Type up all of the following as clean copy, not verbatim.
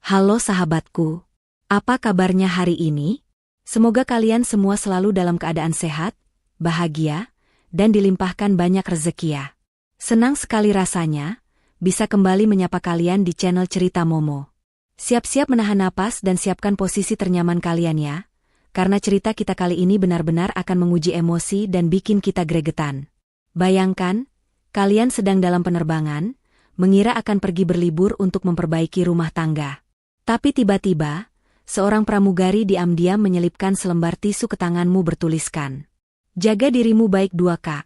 Halo sahabatku, apa kabarnya hari ini? Semoga kalian semua selalu dalam keadaan sehat, bahagia, dan dilimpahkan banyak rezeki ya. Senang sekali rasanya, bisa kembali menyapa kalian di channel Cerita Momo. Siap-siap menahan napas dan siapkan posisi ternyaman kalian ya, karena cerita kita kali ini benar-benar akan menguji emosi dan bikin kita gregetan. Bayangkan, kalian sedang dalam penerbangan, mengira akan pergi berlibur untuk memperbaiki rumah tangga. Tapi tiba-tiba, seorang pramugari diam-diam menyelipkan selembar tisu ke tanganmu bertuliskan, "Jaga dirimu baik 2K.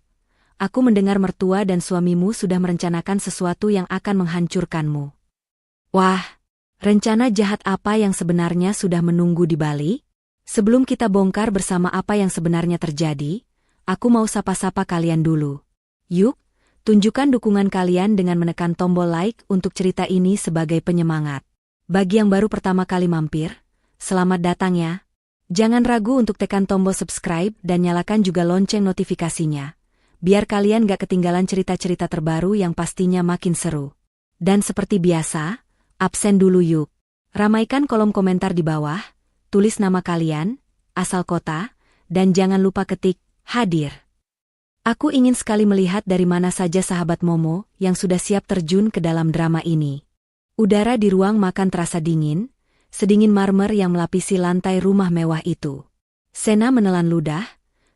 Aku mendengar mertua dan suamimu sudah merencanakan sesuatu yang akan menghancurkanmu." Wah, rencana jahat apa yang sebenarnya sudah menunggu di Bali? Sebelum kita bongkar bersama apa yang sebenarnya terjadi, aku mau sapa-sapa kalian dulu. Yuk, tunjukkan dukungan kalian dengan menekan tombol like untuk cerita ini sebagai penyemangat. Bagi yang baru pertama kali mampir, selamat datang ya. Jangan ragu untuk tekan tombol subscribe dan nyalakan juga lonceng notifikasinya, biar kalian gak ketinggalan cerita-cerita terbaru yang pastinya makin seru. Dan seperti biasa, absen dulu yuk. Ramaikan kolom komentar di bawah, tulis nama kalian, asal kota, dan jangan lupa ketik hadir. Aku ingin sekali melihat dari mana saja sahabat Momo yang sudah siap terjun ke dalam drama ini. Udara di ruang makan terasa dingin, sedingin marmer yang melapisi lantai rumah mewah itu. Sena menelan ludah,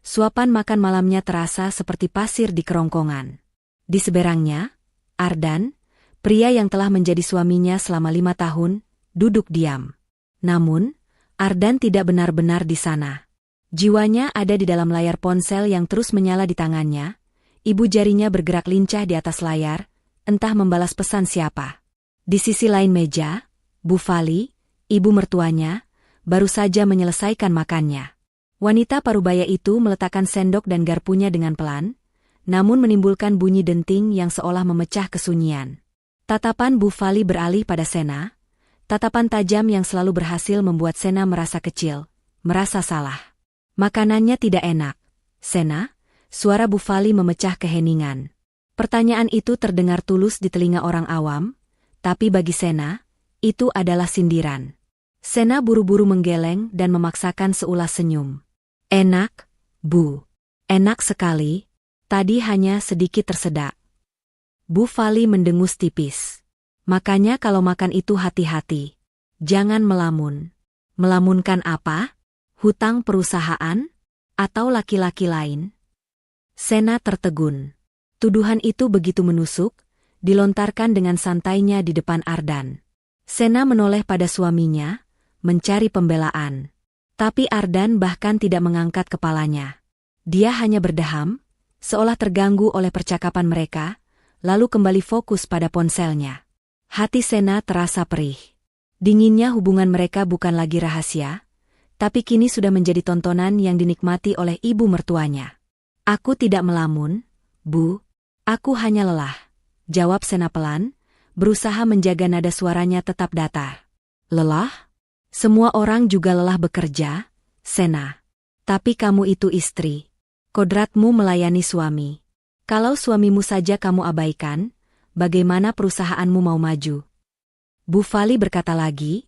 suapan makan malamnya terasa seperti pasir di kerongkongan. Di seberangnya, Ardan, pria yang telah menjadi suaminya selama 5 tahun, duduk diam. Namun, Ardan tidak benar-benar di sana. Jiwanya ada di dalam layar ponsel yang terus menyala di tangannya, ibu jarinya bergerak lincah di atas layar, entah membalas pesan siapa. Di sisi lain meja, Bu Fali, ibu mertuanya, baru saja menyelesaikan makannya. Wanita parubaya itu meletakkan sendok dan garpunya dengan pelan, namun menimbulkan bunyi denting yang seolah memecah kesunyian. Tatapan Bu Fali beralih pada Sena, tatapan tajam yang selalu berhasil membuat Sena merasa kecil, merasa salah. Makanannya tidak enak. Sena, suara Bu Fali memecah keheningan. Pertanyaan itu terdengar tulus di telinga orang awam, tapi bagi Sena, itu adalah sindiran. Sena buru-buru menggeleng dan memaksakan seulas senyum. "Enak, Bu. Enak sekali. Tadi hanya sedikit tersedak." Bu Fali mendengus tipis. "Makanya kalau makan itu hati-hati. Jangan melamun." "Melamunkan apa? Hutang perusahaan? Atau laki-laki lain?" Sena tertegun. Tuduhan itu begitu menusuk, dilontarkan dengan santainya di depan Ardan. Sena menoleh pada suaminya, mencari pembelaan. Tapi Ardan bahkan tidak mengangkat kepalanya. Dia hanya berdeham, seolah terganggu oleh percakapan mereka, lalu kembali fokus pada ponselnya. Hati Sena terasa perih. Dinginnya hubungan mereka bukan lagi rahasia, tapi kini sudah menjadi tontonan yang dinikmati oleh ibu mertuanya. "Aku tidak melamun, Bu. Aku hanya lelah," jawab Sena pelan, berusaha menjaga nada suaranya tetap datar. "Lelah? Semua orang juga lelah bekerja, Sena. Tapi kamu itu istri. Kodratmu melayani suami. Kalau suamimu saja kamu abaikan, bagaimana perusahaanmu mau maju?" Bu Fali berkata lagi,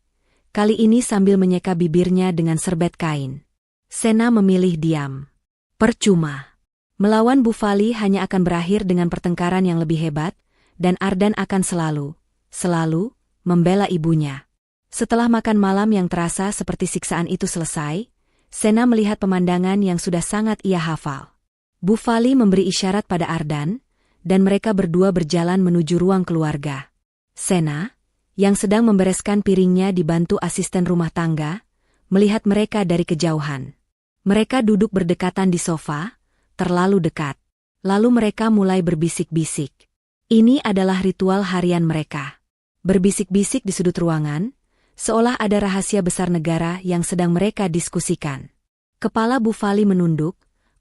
kali ini sambil menyeka bibirnya dengan serbet kain. Sena memilih diam. Percuma. Melawan Bu Fali hanya akan berakhir dengan pertengkaran yang lebih hebat, dan Ardan akan selalu, membela ibunya. Setelah makan malam yang terasa seperti siksaan itu selesai, Sena melihat pemandangan yang sudah sangat ia hafal. Bu Fali memberi isyarat pada Ardan, dan mereka berdua berjalan menuju ruang keluarga. Sena, yang sedang membereskan piringnya dibantu asisten rumah tangga, melihat mereka dari kejauhan. Mereka duduk berdekatan di sofa, terlalu dekat. Lalu mereka mulai berbisik-bisik. Ini adalah ritual harian mereka. Berbisik-bisik di sudut ruangan, seolah ada rahasia besar negara yang sedang mereka diskusikan. Kepala Bu Fali menunduk,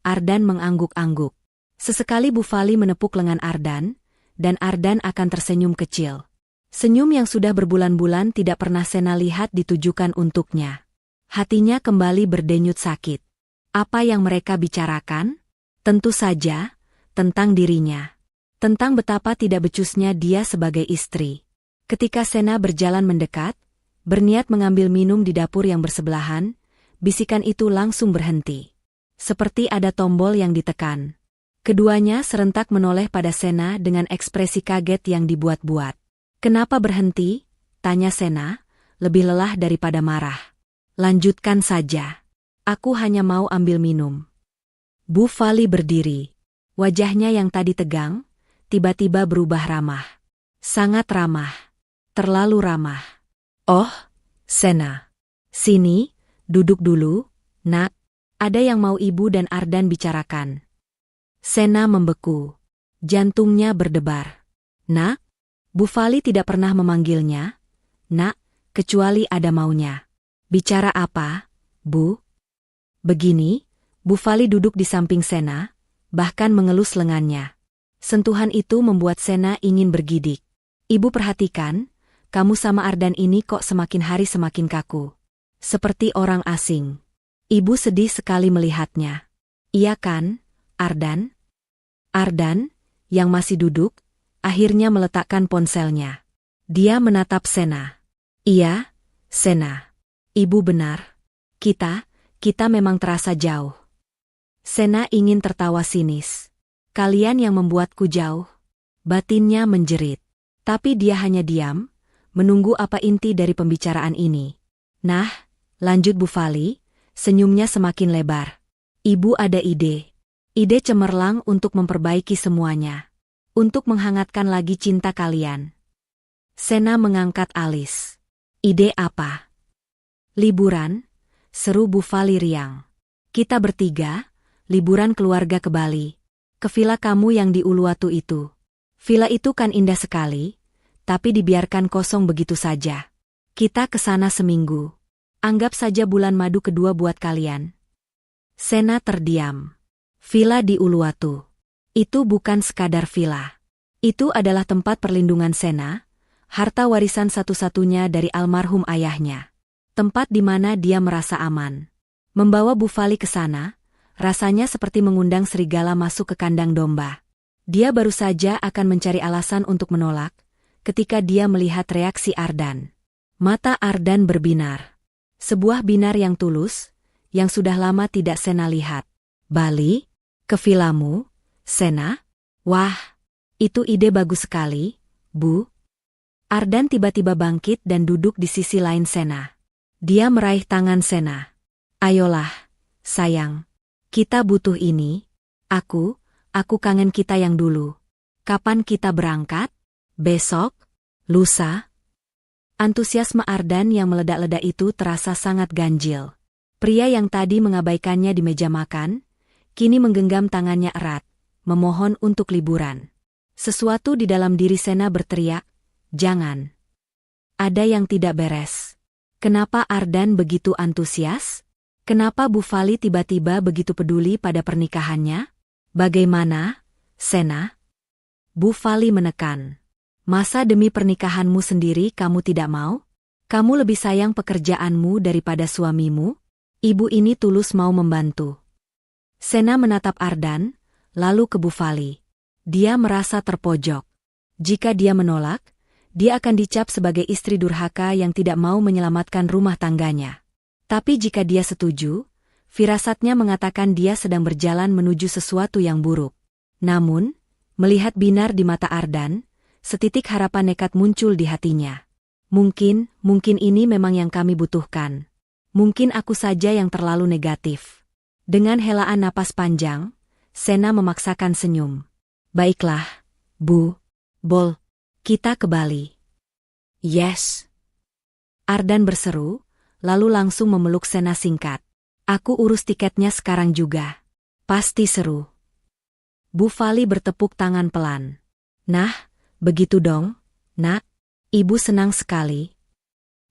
Ardan mengangguk-angguk. Sesekali Bu Fali menepuk lengan Ardan, dan Ardan akan tersenyum kecil. Senyum yang sudah berbulan-bulan tidak pernah Sena lihat ditujukan untuknya. Hatinya kembali berdenyut sakit. Apa yang mereka bicarakan? Tentu saja, tentang dirinya. Tentang betapa tidak becusnya dia sebagai istri. Ketika Sena berjalan mendekat, Berniat mengambil minum di dapur yang bersebelahan, bisikan itu langsung berhenti. Seperti ada tombol yang ditekan. Keduanya serentak menoleh pada Sena dengan ekspresi kaget yang dibuat-buat. "Kenapa berhenti?" tanya Sena, lebih lelah daripada marah. "Lanjutkan saja. Aku hanya mau ambil minum." Bu Fali berdiri. Wajahnya yang tadi tegang, tiba-tiba berubah ramah. Sangat ramah. Terlalu ramah. "Oh, Sena. Sini, duduk dulu, nak. Ada yang mau ibu dan Ardan bicarakan." Sena membeku. Jantungnya berdebar. "Nak?" Bu Fali tidak pernah memanggilnya nak, kecuali ada maunya. "Bicara apa, Bu?" "Begini." Bu Fali duduk di samping Sena, bahkan mengelus lengannya. Sentuhan itu membuat Sena ingin bergidik. "Ibu perhatikan, kamu sama Ardan ini kok semakin hari semakin kaku. Seperti orang asing." Ibu sedih sekali melihatnya. "Iya kan, Ardan?" Ardan, yang masih duduk, akhirnya meletakkan ponselnya. Dia menatap Sena. "Iya, Sena. Ibu benar. Kita memang terasa jauh." Sena ingin tertawa sinis. "Kalian yang membuatku jauh." Batinnya menjerit. Tapi dia hanya diam, menunggu apa inti dari pembicaraan ini. "Nah," lanjut Bu Fali, senyumnya semakin lebar. "Ibu ada ide. Ide cemerlang untuk memperbaiki semuanya. Untuk menghangatkan lagi cinta kalian." Sena mengangkat alis. "Ide apa?" "Liburan," seru Bu Fali riang. "Kita bertiga, liburan keluarga ke Bali. Ke villa kamu yang di Uluwatu itu. Villa itu kan indah sekali, tapi dibiarkan kosong begitu saja. Kita ke sana seminggu. Anggap saja bulan madu kedua buat kalian." Sena terdiam. Villa di Uluwatu. Itu bukan sekadar villa. Itu adalah tempat perlindungan Sena, harta warisan satu-satunya dari almarhum ayahnya. Tempat di mana dia merasa aman. Membawa Bu Fali ke sana, rasanya seperti mengundang serigala masuk ke kandang domba. Dia baru saja akan mencari alasan untuk menolak, ketika dia melihat reaksi Ardan. Mata Ardan berbinar. Sebuah binar yang tulus, yang sudah lama tidak Sena lihat. "Bali? Ke villamu, Sena? Wah, itu ide bagus sekali, Bu." Ardan tiba-tiba bangkit dan duduk di sisi lain Sena. Dia meraih tangan Sena. "Ayolah, sayang. Kita butuh ini. Aku kangen kita yang dulu. Kapan kita berangkat? Besok? Lusa?" Antusiasme Ardan yang meledak-ledak itu terasa sangat ganjil. Pria yang tadi mengabaikannya di meja makan, kini menggenggam tangannya erat, memohon untuk liburan. Sesuatu di dalam diri Sena berteriak, "Jangan." Ada yang tidak beres. Kenapa Ardan begitu antusias? Kenapa Bu Fali tiba-tiba begitu peduli pada pernikahannya? "Bagaimana, Sena?" Bu Fali menekan. "Masa demi pernikahanmu sendiri kamu tidak mau? Kamu lebih sayang pekerjaanmu daripada suamimu?" Ibu ini tulus mau membantu. Sena menatap Ardan, lalu ke Bu Fali. Dia merasa terpojok. Jika dia menolak, dia akan dicap sebagai istri durhaka yang tidak mau menyelamatkan rumah tangganya. Tapi jika dia setuju, firasatnya mengatakan dia sedang berjalan menuju sesuatu yang buruk. Namun, melihat binar di mata Ardan, setitik harapan nekat muncul di hatinya. Mungkin ini memang yang kami butuhkan. Mungkin aku saja yang terlalu negatif." Dengan helaan napas panjang, Sena memaksakan senyum. "Baiklah, Bu. Kita ke Bali." "Yes." Ardan berseru, lalu langsung memeluk Sena singkat. "Aku urus tiketnya sekarang juga." "Pasti seru." Bu Fali bertepuk tangan pelan. "Nah, begitu dong, nak. Ibu senang sekali."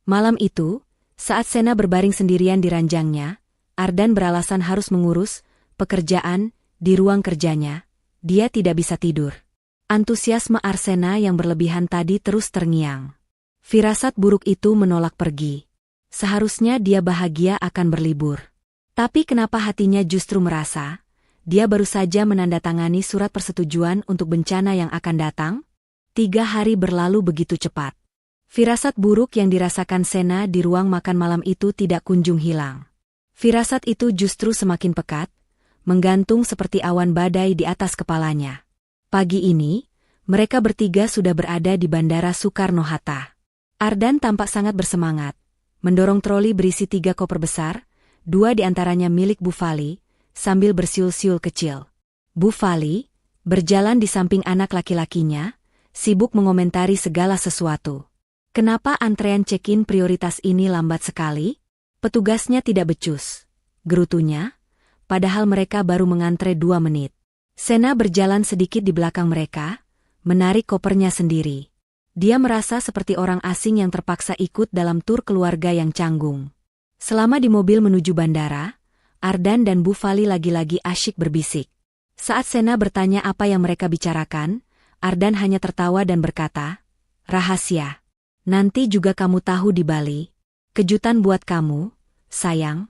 Malam itu, saat Sena berbaring sendirian di ranjangnya, Ardan beralasan harus mengurus pekerjaan di ruang kerjanya. Dia tidak bisa tidur. Antusiasme Arsena yang berlebihan tadi terus terngiang. Firasat buruk itu menolak pergi. Seharusnya dia bahagia akan berlibur. Tapi kenapa hatinya justru merasa dia baru saja menandatangani surat persetujuan untuk bencana yang akan datang? 3 hari berlalu begitu cepat. Firasat buruk yang dirasakan Sena di ruang makan malam itu tidak kunjung hilang. Firasat itu justru semakin pekat, menggantung seperti awan badai di atas kepalanya. Pagi ini, mereka bertiga sudah berada di Bandara Soekarno-Hatta. Ardan tampak sangat bersemangat, mendorong troli berisi 3 koper besar, 2 diantaranya milik Bu Fali, sambil bersiul-siul kecil. Bu Fali berjalan di samping anak laki-lakinya, sibuk mengomentari segala sesuatu. Kenapa antrean check-in prioritas ini lambat sekali? Petugasnya tidak becus, gerutunya, padahal mereka baru mengantre 2 menit. Sena berjalan sedikit di belakang mereka, menarik kopernya sendiri. Dia merasa seperti orang asing yang terpaksa ikut dalam tur keluarga yang canggung. Selama di mobil menuju bandara, Ardan dan Bu Fali lagi-lagi asyik berbisik. Saat Sena bertanya apa yang mereka bicarakan, Ardan hanya tertawa dan berkata, "Rahasia. Nanti juga kamu tahu di Bali. Kejutan buat kamu, sayang."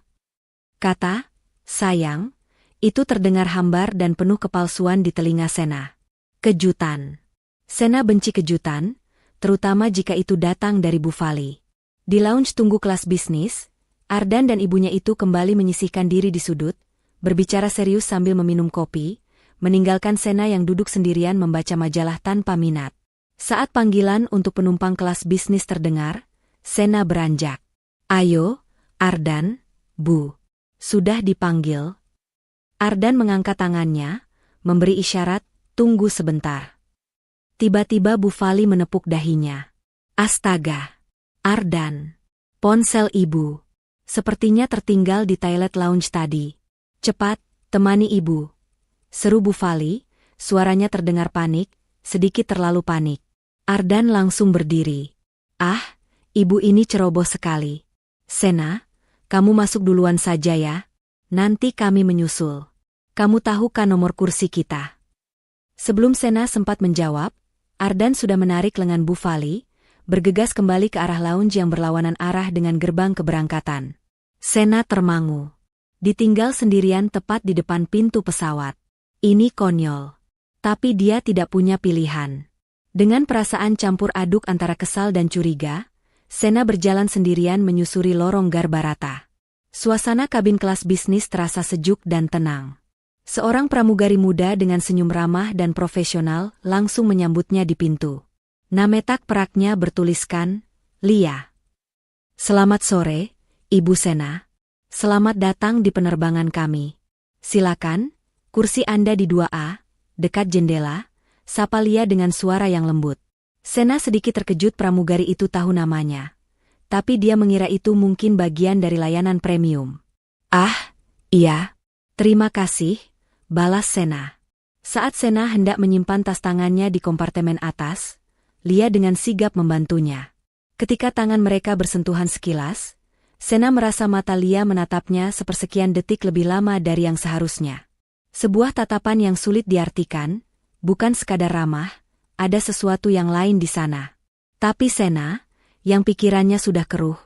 Kata, "sayang," itu terdengar hambar dan penuh kepalsuan di telinga Sena. Kejutan. Sena benci kejutan, terutama jika itu datang dari Bu Fali. Di lounge tunggu kelas bisnis, Ardan dan ibunya itu kembali menyisihkan diri di sudut, berbicara serius sambil meminum kopi, meninggalkan Sena yang duduk sendirian membaca majalah tanpa minat. Saat panggilan untuk penumpang kelas bisnis terdengar, Sena beranjak. "Ayo, Ardan, Bu. Sudah dipanggil." Ardan mengangkat tangannya, memberi isyarat, "Tunggu sebentar." Tiba-tiba Bu Fali menepuk dahinya. "Astaga. Ardan. Ponsel ibu. Sepertinya tertinggal di toilet lounge tadi. Cepat, temani ibu." Seru Bu Fali, suaranya terdengar panik, sedikit terlalu panik. Ardan langsung berdiri. "Ah, ibu ini ceroboh sekali. Sena, kamu masuk duluan saja ya. Nanti kami menyusul. Kamu tahu kan nomor kursi kita?" Sebelum Sena sempat menjawab, Ardan sudah menarik lengan Bu Fali, bergegas kembali ke arah lounge yang berlawanan arah dengan gerbang keberangkatan. Sena termangu. Ditinggal sendirian tepat di depan pintu pesawat. Ini konyol. Tapi dia tidak punya pilihan. Dengan perasaan campur aduk antara kesal dan curiga, Sena berjalan sendirian menyusuri lorong Garbarata. Suasana kabin kelas bisnis terasa sejuk dan tenang. Seorang pramugari muda dengan senyum ramah dan profesional langsung menyambutnya di pintu. Nametak peraknya bertuliskan, "Lia." "Selamat sore, Ibu Sena. Selamat datang di penerbangan kami. Silakan, kursi Anda di 2A, dekat jendela," sapa Lia dengan suara yang lembut. Sena sedikit terkejut pramugari itu tahu namanya. Tapi dia mengira itu mungkin bagian dari layanan premium. "Ah, iya. Terima kasih," balas Sena. Saat Sena hendak menyimpan tas tangannya di kompartemen atas, Lia dengan sigap membantunya. Ketika tangan mereka bersentuhan sekilas, Sena merasa mata Lia menatapnya sepersekian detik lebih lama dari yang seharusnya. Sebuah tatapan yang sulit diartikan, bukan sekadar ramah, ada sesuatu yang lain di sana. Tapi Sena, yang pikirannya sudah keruh,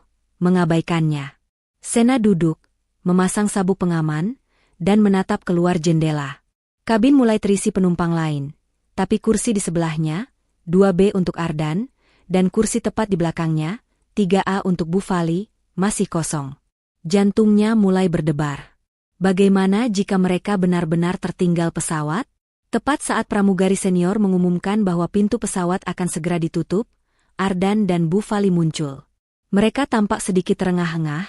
mengabaikannya. Sena duduk, memasang sabuk pengaman, dan menatap keluar jendela. Kabin mulai terisi penumpang lain, tapi kursi di sebelahnya, 2B untuk Ardan, dan kursi tepat di belakangnya, 3A untuk Bu Fali, masih kosong. Jantungnya mulai berdebar. Bagaimana jika mereka benar-benar tertinggal pesawat? Tepat saat pramugari senior mengumumkan bahwa pintu pesawat akan segera ditutup, Ardan dan Bu Fali muncul. Mereka tampak sedikit terengah-engah,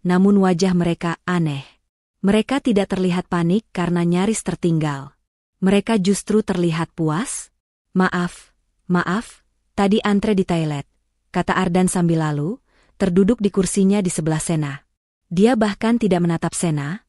namun wajah mereka aneh. Mereka tidak terlihat panik karena nyaris tertinggal. Mereka justru terlihat puas. Maaf, tadi antre di toilet," kata Ardan sambil lalu, terduduk di kursinya di sebelah Sena. Dia bahkan tidak menatap Sena,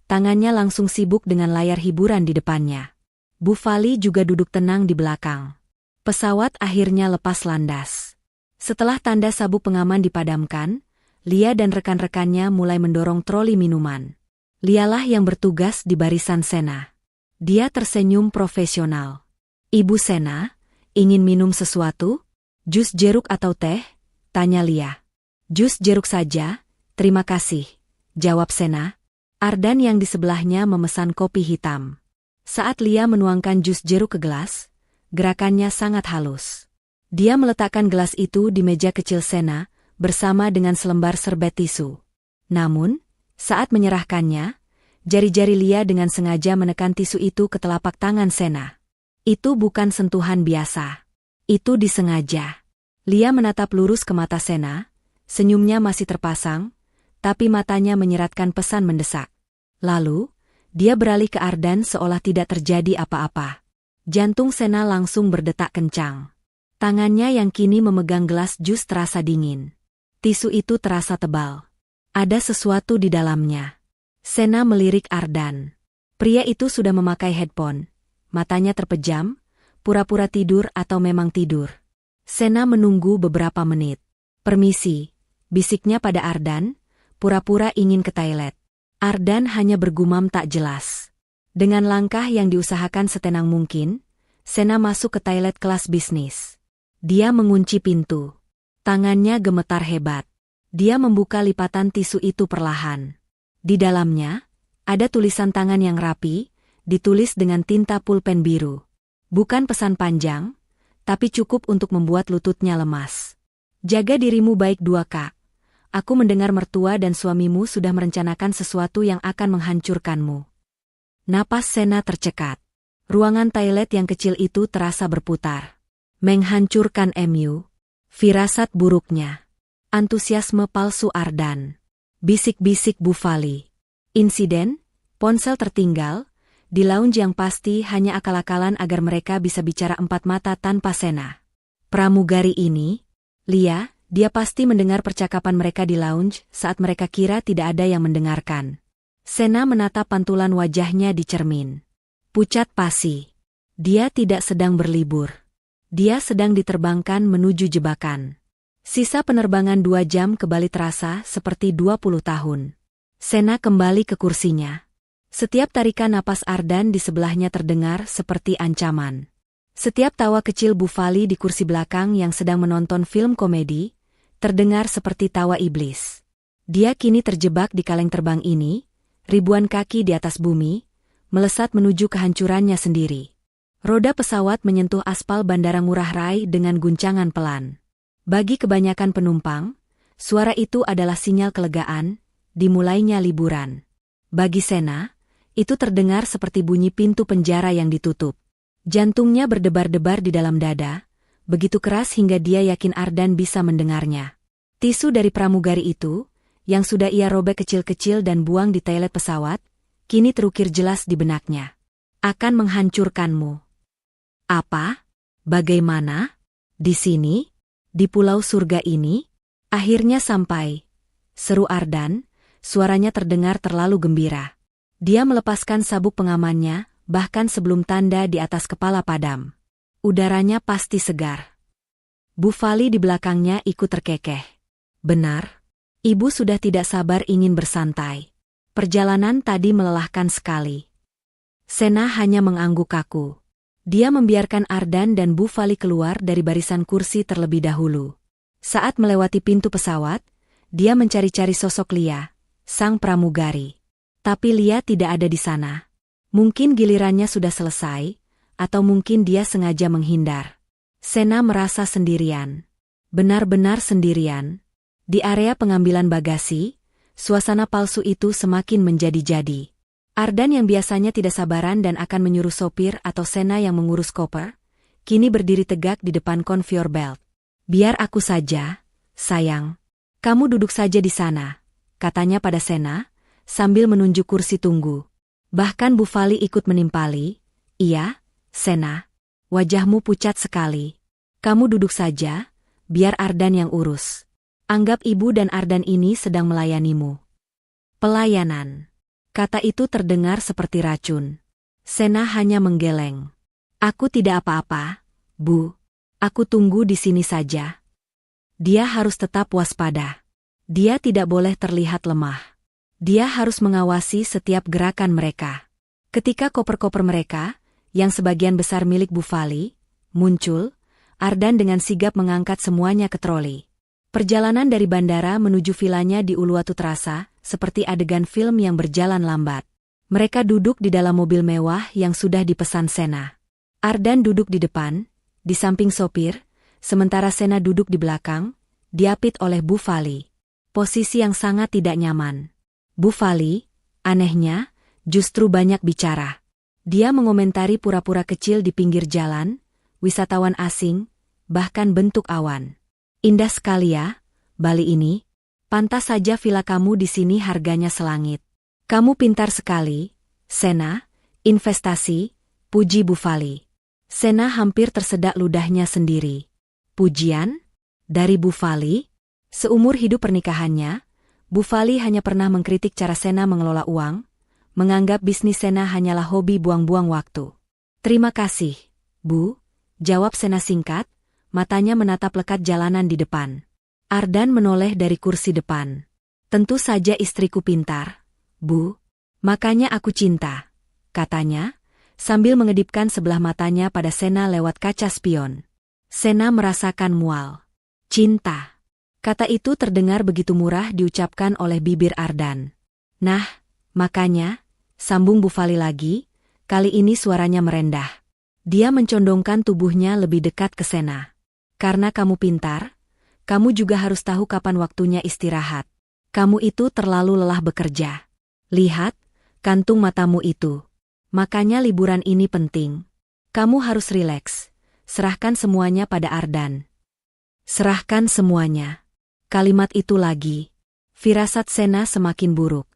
tangannya langsung sibuk dengan layar hiburan di depannya. Bu Fali juga duduk tenang di belakang. Pesawat akhirnya lepas landas. Setelah tanda sabuk pengaman dipadamkan, Lia dan rekan-rekannya mulai mendorong troli minuman. Lialah yang bertugas di barisan Sena. Dia tersenyum profesional. "Ibu Sena, ingin minum sesuatu? Jus jeruk atau teh?" tanya Lia. "Jus jeruk saja, terima kasih," jawab Sena. Ardan yang di sebelahnya memesan kopi hitam. Saat Lia menuangkan jus jeruk ke gelas, gerakannya sangat halus. Dia meletakkan gelas itu di meja kecil Sena, bersama dengan selembar serbet tisu. Namun, saat menyerahkannya, jari-jari Lia dengan sengaja menekan tisu itu ke telapak tangan Sena. Itu bukan sentuhan biasa. Itu disengaja. Lia menatap lurus ke mata Sena, senyumnya masih terpasang, tapi matanya menyeratkan pesan mendesak. Lalu, dia beralih ke Ardan seolah tidak terjadi apa-apa. Jantung Sena langsung berdetak kencang. Tangannya yang kini memegang gelas jus terasa dingin. Tisu itu terasa tebal. Ada sesuatu di dalamnya. Sena melirik Ardan. Pria itu sudah memakai headphone. Matanya terpejam, pura-pura tidur atau memang tidur. Sena menunggu beberapa menit. "Permisi," bisiknya pada Ardan, pura-pura ingin ke toilet. Ardan hanya bergumam tak jelas. Dengan langkah yang diusahakan setenang mungkin, Sena masuk ke toilet kelas bisnis. Dia mengunci pintu. Tangannya gemetar hebat. Dia membuka lipatan tisu itu perlahan. Di dalamnya, ada tulisan tangan yang rapi, ditulis dengan tinta pulpen biru. Bukan pesan panjang, tapi cukup untuk membuat lututnya lemas. "Jaga dirimu baik-baik, Kak. Aku mendengar mertua dan suamimu sudah merencanakan sesuatu yang akan menghancurkanmu." Napas Sena tercekat. Ruangan toilet yang kecil itu terasa berputar. Menghancurkan MU. Firasat buruknya. Antusiasme palsu Ardan. Bisik-bisik Bufali. Insiden, ponsel tertinggal, di lounge yang pasti hanya akal-akalan agar mereka bisa bicara empat mata tanpa Sena. Pramugari ini, Lia, dia pasti mendengar percakapan mereka di lounge saat mereka kira tidak ada yang mendengarkan. Sena menatap pantulan wajahnya di cermin. Pucat pasi. Dia tidak sedang berlibur. Dia sedang diterbangkan menuju jebakan. Sisa penerbangan 2 jam ke Bali terasa seperti 20 tahun. Sena kembali ke kursinya. Setiap tarikan napas Ardan di sebelahnya terdengar seperti ancaman. Setiap tawa kecil Bufali di kursi belakang yang sedang menonton film komedi, terdengar seperti tawa iblis. Dia kini terjebak di kaleng terbang ini, ribuan kaki di atas bumi, melesat menuju kehancurannya sendiri. Roda pesawat menyentuh aspal bandara Ngurah Rai dengan guncangan pelan. Bagi kebanyakan penumpang, suara itu adalah sinyal kelegaan, dimulainya liburan. Bagi Sena, itu terdengar seperti bunyi pintu penjara yang ditutup. Jantungnya berdebar-debar di dalam dada, begitu keras hingga dia yakin Ardan bisa mendengarnya. Tisu dari pramugari itu, yang sudah ia robek kecil-kecil dan buang di toilet pesawat, kini terukir jelas di benaknya. "Akan menghancurkanmu." "Apa? Bagaimana? Di sini? Di pulau surga ini? Akhirnya sampai," seru Ardan, suaranya terdengar terlalu gembira. Dia melepaskan sabuk pengamannya, bahkan sebelum tanda di atas kepala padam. Udaranya pasti segar. Bufali di belakangnya ikut terkekeh. "Benar. Ibu sudah tidak sabar ingin bersantai. Perjalanan tadi melelahkan sekali." Sena hanya mengangguk kaku. Dia membiarkan Ardan dan Bufali keluar dari barisan kursi terlebih dahulu. Saat melewati pintu pesawat, dia mencari-cari sosok Lia, sang pramugari. Tapi Lia tidak ada di sana. Mungkin gilirannya sudah selesai, atau mungkin dia sengaja menghindar. Sena merasa sendirian. Benar-benar sendirian. Di area pengambilan bagasi, suasana palsu itu semakin menjadi-jadi. Ardan yang biasanya tidak sabaran dan akan menyuruh sopir atau Sena yang mengurus koper, kini berdiri tegak di depan conveyor belt. "Biar aku saja, sayang. Kamu duduk saja di sana," katanya pada Sena, sambil menunjuk kursi tunggu. Bahkan Bufali ikut menimpali. "Iya, Sena. Wajahmu pucat sekali. Kamu duduk saja, biar Ardan yang urus. Anggap ibu dan Ardan ini sedang melayanimu." Pelayanan. Kata itu terdengar seperti racun. Sena hanya menggeleng. "Aku tidak apa-apa, Bu. Aku tunggu di sini saja." Dia harus tetap waspada. Dia tidak boleh terlihat lemah. Dia harus mengawasi setiap gerakan mereka. Ketika koper-koper mereka, yang sebagian besar milik Bufali, muncul, Ardan dengan sigap mengangkat semuanya ke troli. Perjalanan dari bandara menuju vilanya di Uluwatu terasa seperti adegan film yang berjalan lambat. Mereka duduk di dalam mobil mewah yang sudah dipesan Sena. Ardan duduk di depan, di samping sopir, sementara Sena duduk di belakang, diapit oleh Bu Fali. Posisi yang sangat tidak nyaman. Bu Fali, anehnya, justru banyak bicara. Dia mengomentari pura-pura kecil di pinggir jalan, wisatawan asing, bahkan bentuk awan. Indah sekali ya, Bali ini. Pantas saja villa kamu di sini harganya selangit. Kamu pintar sekali, Sena, investasi, puji Bu Fali. Sena hampir tersedak ludahnya sendiri. Pujian? Dari Bu Fali? Seumur hidup pernikahannya, Bu Fali hanya pernah mengkritik cara Sena mengelola uang, menganggap bisnis Sena hanyalah hobi buang-buang waktu. Terima kasih, Bu, jawab Sena singkat, matanya menatap lekat jalanan di depan. Ardan menoleh dari kursi depan. Tentu saja istriku pintar, Bu. Makanya aku cinta, katanya, sambil mengedipkan sebelah matanya pada Sena lewat kaca spion. Sena merasakan mual. Cinta. Kata itu terdengar begitu murah diucapkan oleh bibir Ardan. Nah, makanya, sambung Bu Fali lagi, kali ini suaranya merendah. Dia mencondongkan tubuhnya lebih dekat ke Sena. Karena kamu pintar, kamu juga harus tahu kapan waktunya istirahat. Kamu itu terlalu lelah bekerja. Lihat, kantung matamu itu. Makanya liburan ini penting. Kamu harus rileks. Serahkan semuanya pada Ardan. Serahkan semuanya. Kalimat itu lagi. Firasat Sena semakin buruk.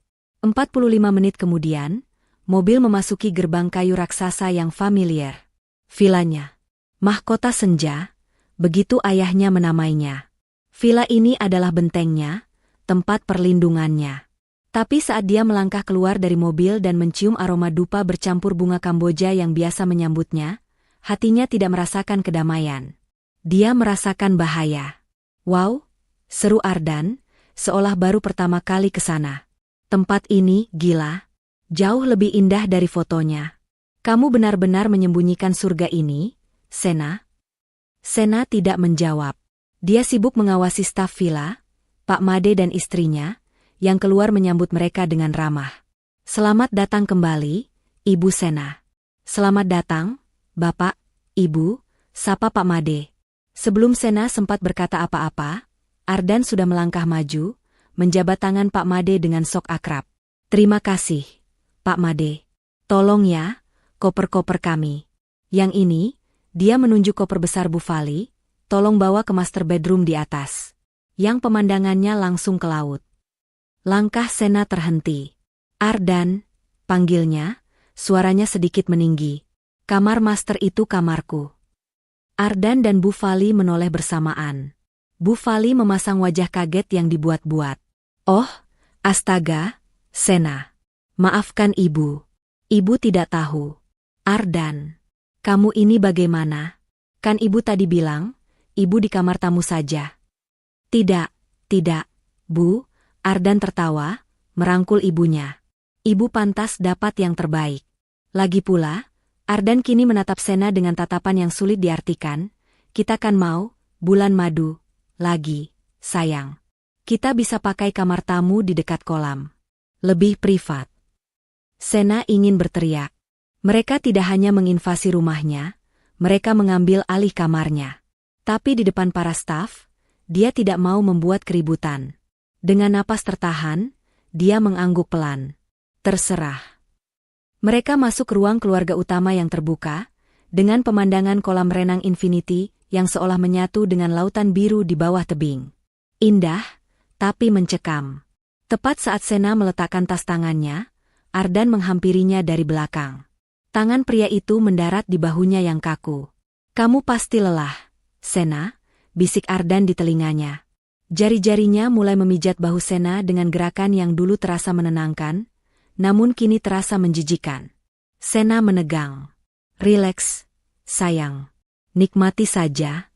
45 menit kemudian, mobil memasuki gerbang kayu raksasa yang familiar. Vilanya. Mahkota senja, begitu ayahnya menamainya. Villa ini adalah bentengnya, tempat perlindungannya. Tapi saat dia melangkah keluar dari mobil dan mencium aroma dupa bercampur bunga Kamboja yang biasa menyambutnya, hatinya tidak merasakan kedamaian. Dia merasakan bahaya. Wow! Seru Ardan, seolah baru pertama kali ke sana. Tempat ini, gila. Jauh lebih indah dari fotonya. Kamu benar-benar menyembunyikan surga ini, Sena? Sena tidak menjawab. Dia sibuk mengawasi staf villa, Pak Made dan istrinya, yang keluar menyambut mereka dengan ramah. Selamat datang kembali, Ibu Sena. Selamat datang, Bapak, Ibu, sapa Pak Made. Sebelum Sena sempat berkata apa-apa, Ardan sudah melangkah maju, menjabat tangan Pak Made dengan sok akrab. Terima kasih, Pak Made. Tolong ya, koper-koper kami. Yang ini, dia menunjuk koper besar Bu Fali, tolong bawa ke master bedroom di atas. Yang pemandangannya langsung ke laut. Langkah Sena terhenti. Ardan, panggilnya, suaranya sedikit meninggi. Kamar master itu kamarku. Ardan dan Bu Fali menoleh bersamaan. Bu Fali memasang wajah kaget yang dibuat-buat. Oh, astaga, Sena. Maafkan Ibu. Ibu tidak tahu. Ardan, kamu ini bagaimana? Kan Ibu tadi bilang, Ibu di kamar tamu saja. Tidak, Bu. Ardan tertawa, merangkul ibunya. Ibu pantas dapat yang terbaik. Lagi pula, Ardan kini menatap Sena dengan tatapan yang sulit diartikan. Kita kan mau, bulan madu. Lagi, sayang. Kita bisa pakai kamar tamu di dekat kolam. Lebih privat. Sena ingin berteriak. Mereka tidak hanya menginvasi rumahnya, mereka mengambil alih kamarnya. Tapi di depan para staf, dia tidak mau membuat keributan. Dengan napas tertahan, dia mengangguk pelan. Terserah. Mereka masuk ke ruang keluarga utama yang terbuka, dengan pemandangan kolam renang infinity, yang seolah menyatu dengan lautan biru di bawah tebing. Indah, tapi mencekam. Tepat saat Sena meletakkan tas tangannya, Ardan menghampirinya dari belakang. Tangan pria itu mendarat di bahunya yang kaku. Kamu pasti lelah, Sena, bisik Ardan di telinganya. Jari-jarinya mulai memijat bahu Sena dengan gerakan yang dulu terasa menenangkan, namun kini terasa menjijikan. Sena menegang. Rileks, sayang. Nikmati saja.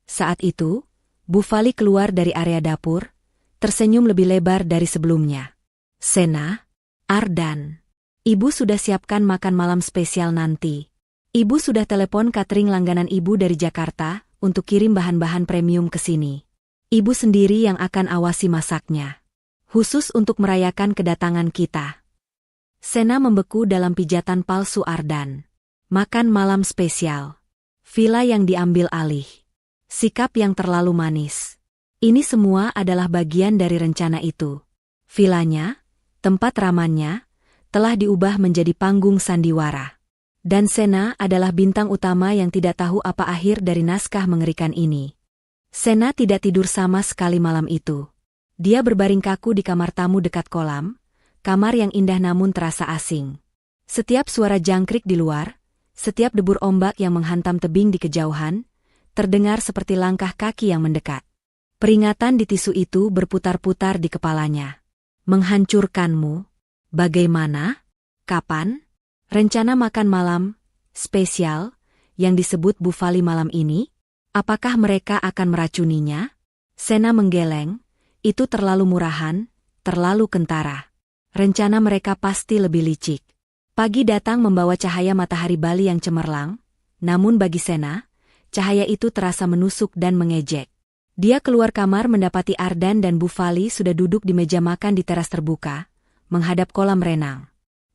Saat itu, Bu Fali keluar dari area dapur, tersenyum lebih lebar dari sebelumnya. Sena, Ardan, Ibu sudah siapkan makan malam spesial nanti. Ibu sudah telepon catering langganan Ibu dari Jakarta untuk kirim bahan-bahan premium ke sini. Ibu sendiri yang akan awasi masaknya. Khusus untuk merayakan kedatangan kita. Sena membeku dalam pijatan palsu Ardan. Makan malam spesial. Villa yang diambil alih. Sikap yang terlalu manis. Ini semua adalah bagian dari rencana itu. Vilanya, tempat ramannya, telah diubah menjadi panggung sandiwara. Dan Sena adalah bintang utama yang tidak tahu apa akhir dari naskah mengerikan ini. Sena tidak tidur sama sekali malam itu. Dia berbaring kaku di kamar tamu dekat kolam, kamar yang indah namun terasa asing. Setiap suara jangkrik di luar, setiap debur ombak yang menghantam tebing di kejauhan, terdengar seperti langkah kaki yang mendekat. Peringatan di tisu itu berputar-putar di kepalanya. Menghancurkanmu. Bagaimana? Kapan? Rencana makan malam, spesial, yang disebut Bufali malam ini? Apakah mereka akan meracuninya? Sena menggeleng, itu terlalu murahan, terlalu kentara. Rencana mereka pasti lebih licik. Pagi datang membawa cahaya matahari Bali yang cemerlang, namun bagi Sena, cahaya itu terasa menusuk dan mengejek. Dia keluar kamar mendapati Ardan dan Bufali sudah duduk di meja makan di teras terbuka, menghadap kolam renang.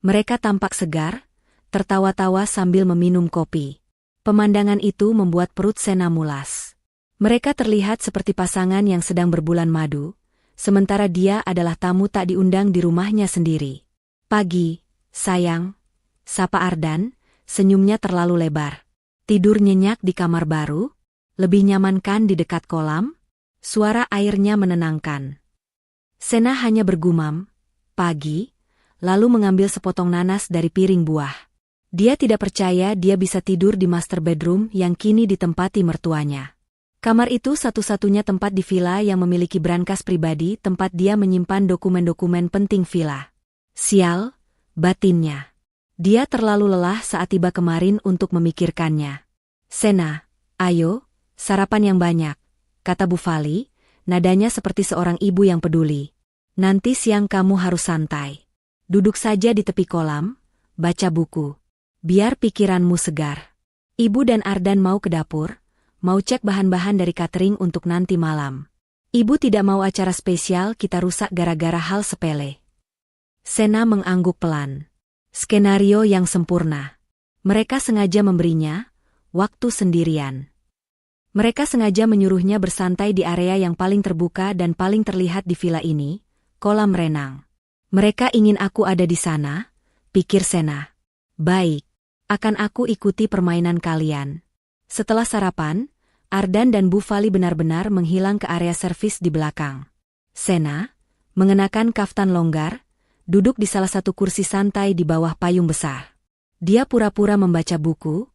Mereka tampak segar, tertawa-tawa sambil meminum kopi. Pemandangan itu membuat perut Sena mulas. Mereka terlihat seperti pasangan yang sedang berbulan madu, sementara dia adalah tamu tak diundang di rumahnya sendiri. Pagi, sayang, sapa Ardan, senyumnya terlalu lebar. Tidur nyenyak di kamar baru? Lebih nyaman kan di dekat kolam? Suara airnya menenangkan. Sena hanya bergumam, pagi, lalu mengambil sepotong nanas dari piring buah. Dia tidak percaya dia bisa tidur di master bedroom yang kini ditempati mertuanya. Kamar itu satu-satunya tempat di villa yang memiliki brankas pribadi tempat dia menyimpan dokumen-dokumen penting villa. Sial, batinnya. Dia terlalu lelah saat tiba kemarin untuk memikirkannya. Sena, ayo, sarapan yang banyak, kata Bufali, nadanya seperti seorang ibu yang peduli. Nanti siang kamu harus santai. Duduk saja di tepi kolam, baca buku. Biar pikiranmu segar. Ibu dan Ardan mau ke dapur, mau cek bahan-bahan dari catering untuk nanti malam. Ibu tidak mau acara spesial kita rusak gara-gara hal sepele. Sena mengangguk pelan. Skenario yang sempurna. Mereka sengaja memberinya waktu sendirian. Mereka sengaja menyuruhnya bersantai di area yang paling terbuka dan paling terlihat di villa ini, kolam renang. Mereka ingin aku ada di sana, pikir Sena. Baik, akan aku ikuti permainan kalian. Setelah sarapan, Ardan dan Bufali benar-benar menghilang ke area servis di belakang. Sena, mengenakan kaftan longgar, duduk di salah satu kursi santai di bawah payung besar. Dia pura-pura membaca buku,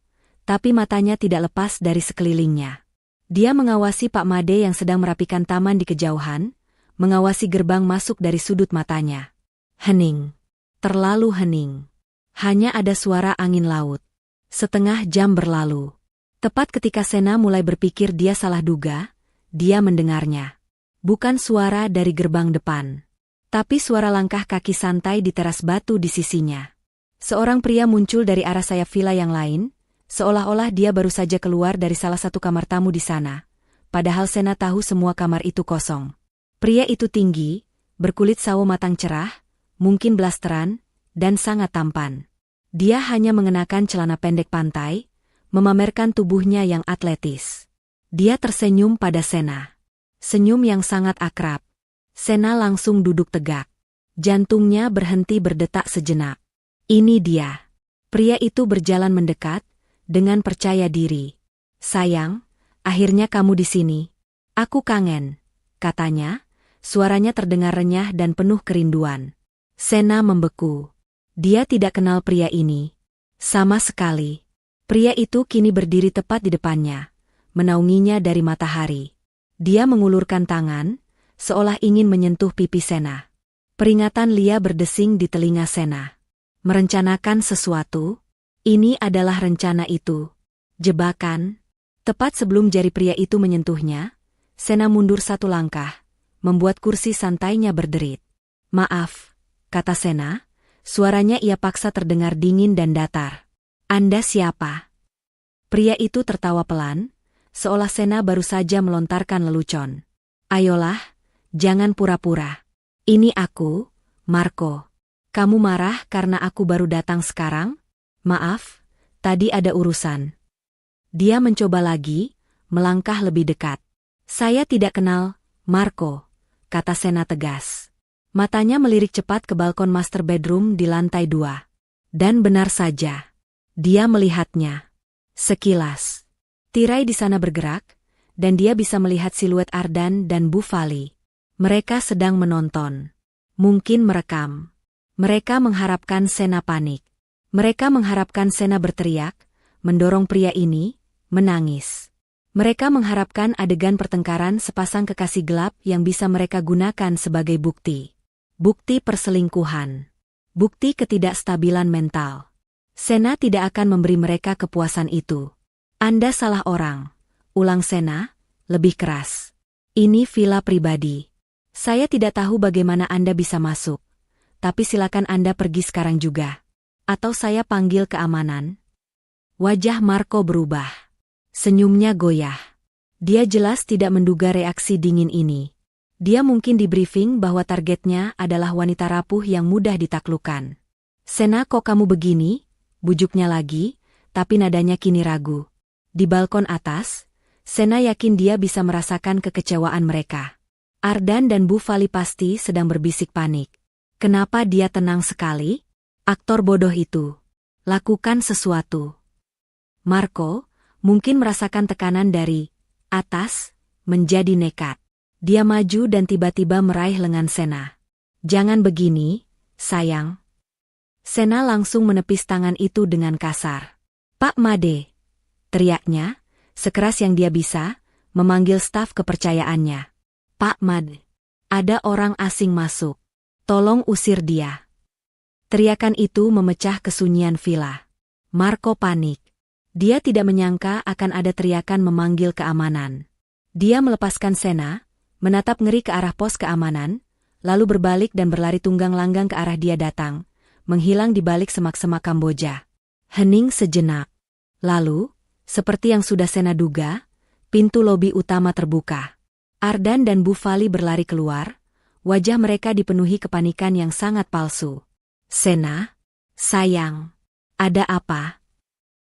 tapi matanya tidak lepas dari sekelilingnya. Dia mengawasi Pak Made yang sedang merapikan taman di kejauhan, mengawasi gerbang masuk dari sudut matanya. Hening. Terlalu hening. Hanya ada suara angin laut. Setengah jam berlalu. Tepat ketika Sena mulai berpikir dia salah duga, dia mendengarnya. Bukan suara dari gerbang depan, tapi suara langkah kaki santai di teras batu di sisinya. Seorang pria muncul dari arah sayap villa yang lain, seolah-olah dia baru saja keluar dari salah satu kamar tamu di sana, padahal Sena tahu semua kamar itu kosong. Pria itu tinggi, berkulit sawo matang cerah, mungkin blasteran, dan sangat tampan. Dia hanya mengenakan celana pendek pantai, memamerkan tubuhnya yang atletis. Dia tersenyum pada Sena. Senyum yang sangat akrab. Sena langsung duduk tegak. Jantungnya berhenti berdetak sejenak. Ini dia. Pria itu berjalan mendekat, dengan percaya diri. Sayang, akhirnya kamu di sini. Aku kangen, katanya, suaranya terdengar renyah dan penuh kerinduan. Sena membeku. Dia tidak kenal pria ini. Sama sekali. Pria itu kini berdiri tepat di depannya, menaunginya dari matahari. Dia mengulurkan tangan, seolah ingin menyentuh pipi Sena. Peringatan Lia berdesing di telinga Sena. Merencanakan sesuatu? Ini adalah rencana itu. Jebakan? Tepat sebelum jari pria itu menyentuhnya, Sena mundur satu langkah, membuat kursi santainya berderit. Maaf, kata Sena, suaranya ia paksa terdengar dingin dan datar. Anda siapa? Pria itu tertawa pelan, seolah Sena baru saja melontarkan lelucon. Ayolah, jangan pura-pura. Ini aku, Marco. Kamu marah karena aku baru datang sekarang? Maaf, tadi ada urusan. Dia mencoba lagi, melangkah lebih dekat. Saya tidak kenal, Marco, kata Sena tegas. Matanya melirik cepat ke balkon master bedroom di lantai 2. Dan benar saja. Dia melihatnya. Sekilas. Tirai di sana bergerak, dan dia bisa melihat siluet Ardan dan Bu Fali. Mereka sedang menonton. Mungkin merekam. Mereka mengharapkan Sena panik. Mereka mengharapkan Sena berteriak, mendorong pria ini, menangis. Mereka mengharapkan adegan pertengkaran sepasang kekasih gelap yang bisa mereka gunakan sebagai bukti. Bukti perselingkuhan. Bukti ketidakstabilan mental. Sena tidak akan memberi mereka kepuasan itu. Anda salah orang, ulang Sena, lebih keras. Ini villa pribadi. Saya tidak tahu bagaimana Anda bisa masuk, tapi silakan Anda pergi sekarang juga. Atau saya panggil keamanan. Wajah Marco berubah. Senyumnya goyah. Dia jelas tidak menduga reaksi dingin ini. Dia mungkin di-briefing bahwa targetnya adalah wanita rapuh yang mudah ditaklukkan. Sena, kok kamu begini? Bujuknya lagi, tapi nadanya kini ragu. Di balkon atas, Sena yakin dia bisa merasakan kekecewaan mereka. Ardan dan Bu Fali pasti sedang berbisik panik. Kenapa dia tenang sekali? Aktor bodoh itu. Lakukan sesuatu. Marco mungkin merasakan tekanan dari atas, menjadi nekat. Dia maju dan tiba-tiba meraih lengan Sena. Jangan begini, sayang. Sena langsung menepis tangan itu dengan kasar. Pak Made, teriaknya, sekeras yang dia bisa, memanggil staf kepercayaannya. Pak Made, ada orang asing masuk. Tolong usir dia. Teriakan itu memecah kesunyian villa. Marco panik. Dia tidak menyangka akan ada teriakan memanggil keamanan. Dia melepaskan Sena, menatap ngeri ke arah pos keamanan, lalu berbalik dan berlari tunggang langgang ke arah dia datang, menghilang di balik semak-semak Kamboja. Hening sejenak. Lalu, seperti yang sudah Sena duga, pintu lobi utama terbuka. Ardan dan Bu Fali berlari keluar, wajah mereka dipenuhi kepanikan yang sangat palsu. Sena, sayang, ada apa?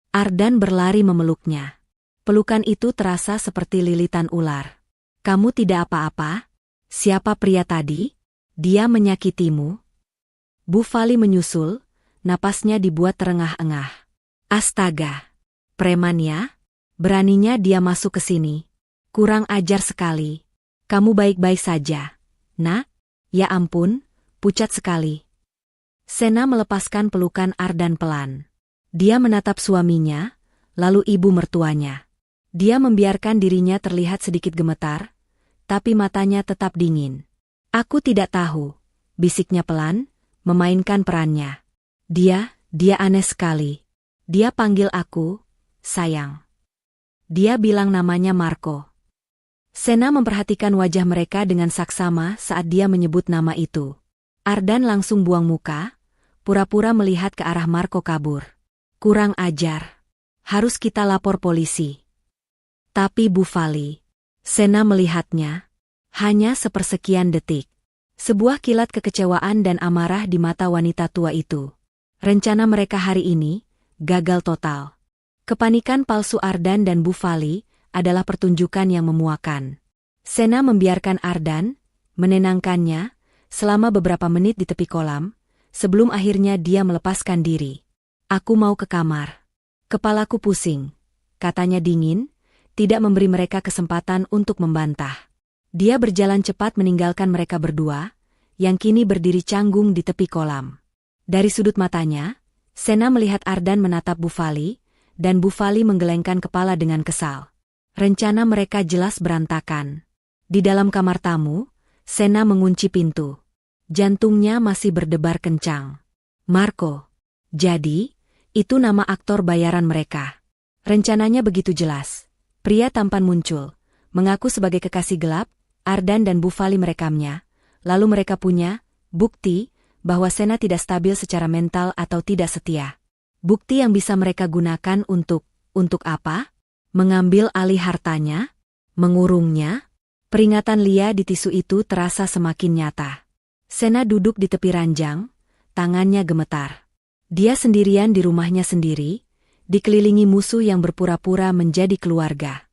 Ardan berlari memeluknya. Pelukan itu terasa seperti lilitan ular. Kamu tidak apa-apa? Siapa pria tadi? Dia menyakitimu? Bu Fali menyusul, napasnya dibuat terengah-engah. Astaga! Preman ya? Beraninya dia masuk ke sini. Kurang ajar sekali. Kamu baik-baik saja, nak? Ya ampun, pucat sekali. Sena melepaskan pelukan Ardan pelan. Dia menatap suaminya, lalu ibu mertuanya. Dia membiarkan dirinya terlihat sedikit gemetar, tapi matanya tetap dingin. Aku tidak tahu, bisiknya pelan, memainkan perannya. Dia aneh sekali. Dia panggil aku, sayang. Dia bilang namanya Marco. Sena memperhatikan wajah mereka dengan saksama saat dia menyebut nama itu. Ardan langsung buang muka, pura-pura melihat ke arah Marco kabur. Kurang ajar. Harus kita lapor polisi. Tapi Bu Fali. Sena melihatnya. Hanya sepersekian detik. Sebuah kilat kekecewaan dan amarah di mata wanita tua itu. Rencana mereka hari ini gagal total. Kepanikan palsu Ardan dan Bu Fali adalah pertunjukan yang memuakan. Sena membiarkan Ardan, menenangkannya, selama beberapa menit di tepi kolam, sebelum akhirnya dia melepaskan diri. Aku mau ke kamar. Kepalaku pusing, katanya dingin, tidak memberi mereka kesempatan untuk membantah. Dia berjalan cepat meninggalkan mereka berdua, yang kini berdiri canggung di tepi kolam. Dari sudut matanya, Sena melihat Ardan menatap Bu Fali, dan Bu Fali menggelengkan kepala dengan kesal. Rencana mereka jelas berantakan. Di dalam kamar tamu, Sena mengunci pintu. Jantungnya masih berdebar kencang. Marco. Jadi, itu nama aktor bayaran mereka. Rencananya begitu jelas. Pria tampan muncul, mengaku sebagai kekasih gelap, Ardan dan Bu Fali merekamnya. Lalu mereka punya bukti bahwa Sena tidak stabil secara mental atau tidak setia. Bukti yang bisa mereka gunakan untuk apa? Mengambil alih hartanya? Mengurungnya? Peringatan Lia di tisu itu terasa semakin nyata. Sena duduk di tepi ranjang, tangannya gemetar. Dia sendirian di rumahnya sendiri, dikelilingi musuh yang berpura-pura menjadi keluarga.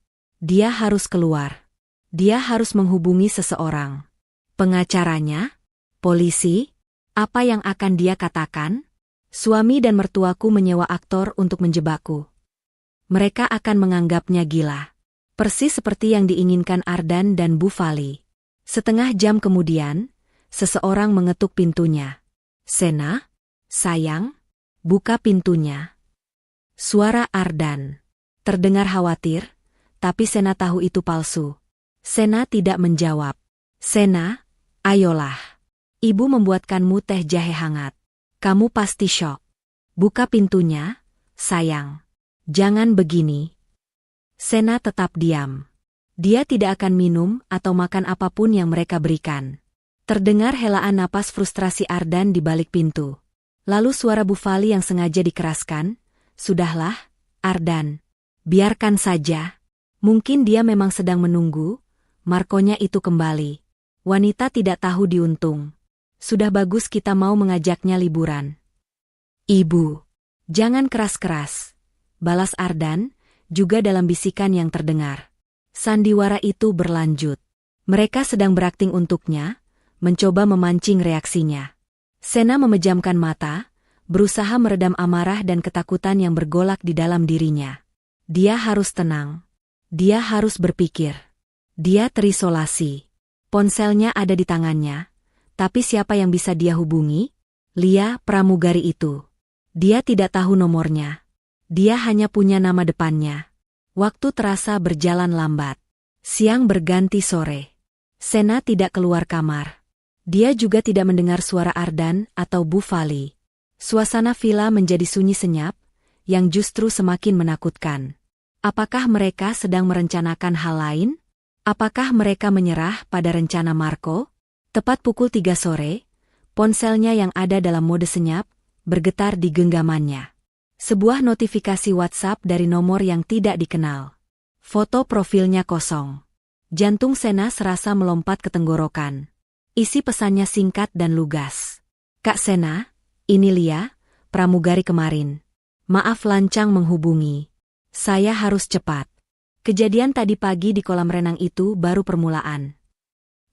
Dia harus keluar. Dia harus menghubungi seseorang. Pengacaranya? Polisi? Apa yang akan dia katakan? Suami dan mertuaku menyewa aktor untuk menjebakku. Mereka akan menganggapnya gila. Persis seperti yang diinginkan Ardan dan Bu Fali. Setengah jam kemudian, seseorang mengetuk pintunya. Sena? Sayang? Buka pintunya. Suara Ardan. Terdengar khawatir, tapi Sena tahu itu palsu. Sena tidak menjawab. Sena, ayolah. Ibu membuatkanmu teh jahe hangat. Kamu pasti syok. Buka pintunya, sayang. Jangan begini. Sena tetap diam. Dia tidak akan minum atau makan apapun yang mereka berikan. Terdengar helaan napas frustrasi Ardan di balik pintu. Lalu suara Bu Fali yang sengaja dikeraskan, "Sudahlah, Ardan. Biarkan saja. Mungkin dia memang sedang menunggu Markonya itu kembali. Wanita tidak tahu diuntung. Sudah bagus kita mau mengajaknya liburan." "Ibu, jangan keras-keras," balas Ardan, juga dalam bisikan yang terdengar. Sandiwara itu berlanjut. Mereka sedang berakting untuknya, mencoba memancing reaksinya. Sena memejamkan mata, berusaha meredam amarah dan ketakutan yang bergolak di dalam dirinya. Dia harus tenang. Dia harus berpikir. Dia terisolasi. Ponselnya ada di tangannya, tapi siapa yang bisa dia hubungi? Lia, pramugari itu. Dia tidak tahu nomornya. Dia hanya punya nama depannya. Waktu terasa berjalan lambat. Siang berganti sore. Sena tidak keluar kamar. Dia juga tidak mendengar suara Ardan atau Bu Fali. Suasana villa menjadi sunyi senyap, yang justru semakin menakutkan. Apakah mereka sedang merencanakan hal lain? Apakah mereka menyerah pada rencana Marco? Tepat pukul 3 sore, ponselnya yang ada dalam mode senyap, bergetar di genggamannya. Sebuah notifikasi WhatsApp dari nomor yang tidak dikenal. Foto profilnya kosong. Jantung Sena serasa melompat ke tenggorokan. Isi pesannya singkat dan lugas. "Kak Sena, ini Lia, pramugari kemarin. Maaf lancang menghubungi. Saya harus cepat. Kejadian tadi pagi di kolam renang itu baru permulaan."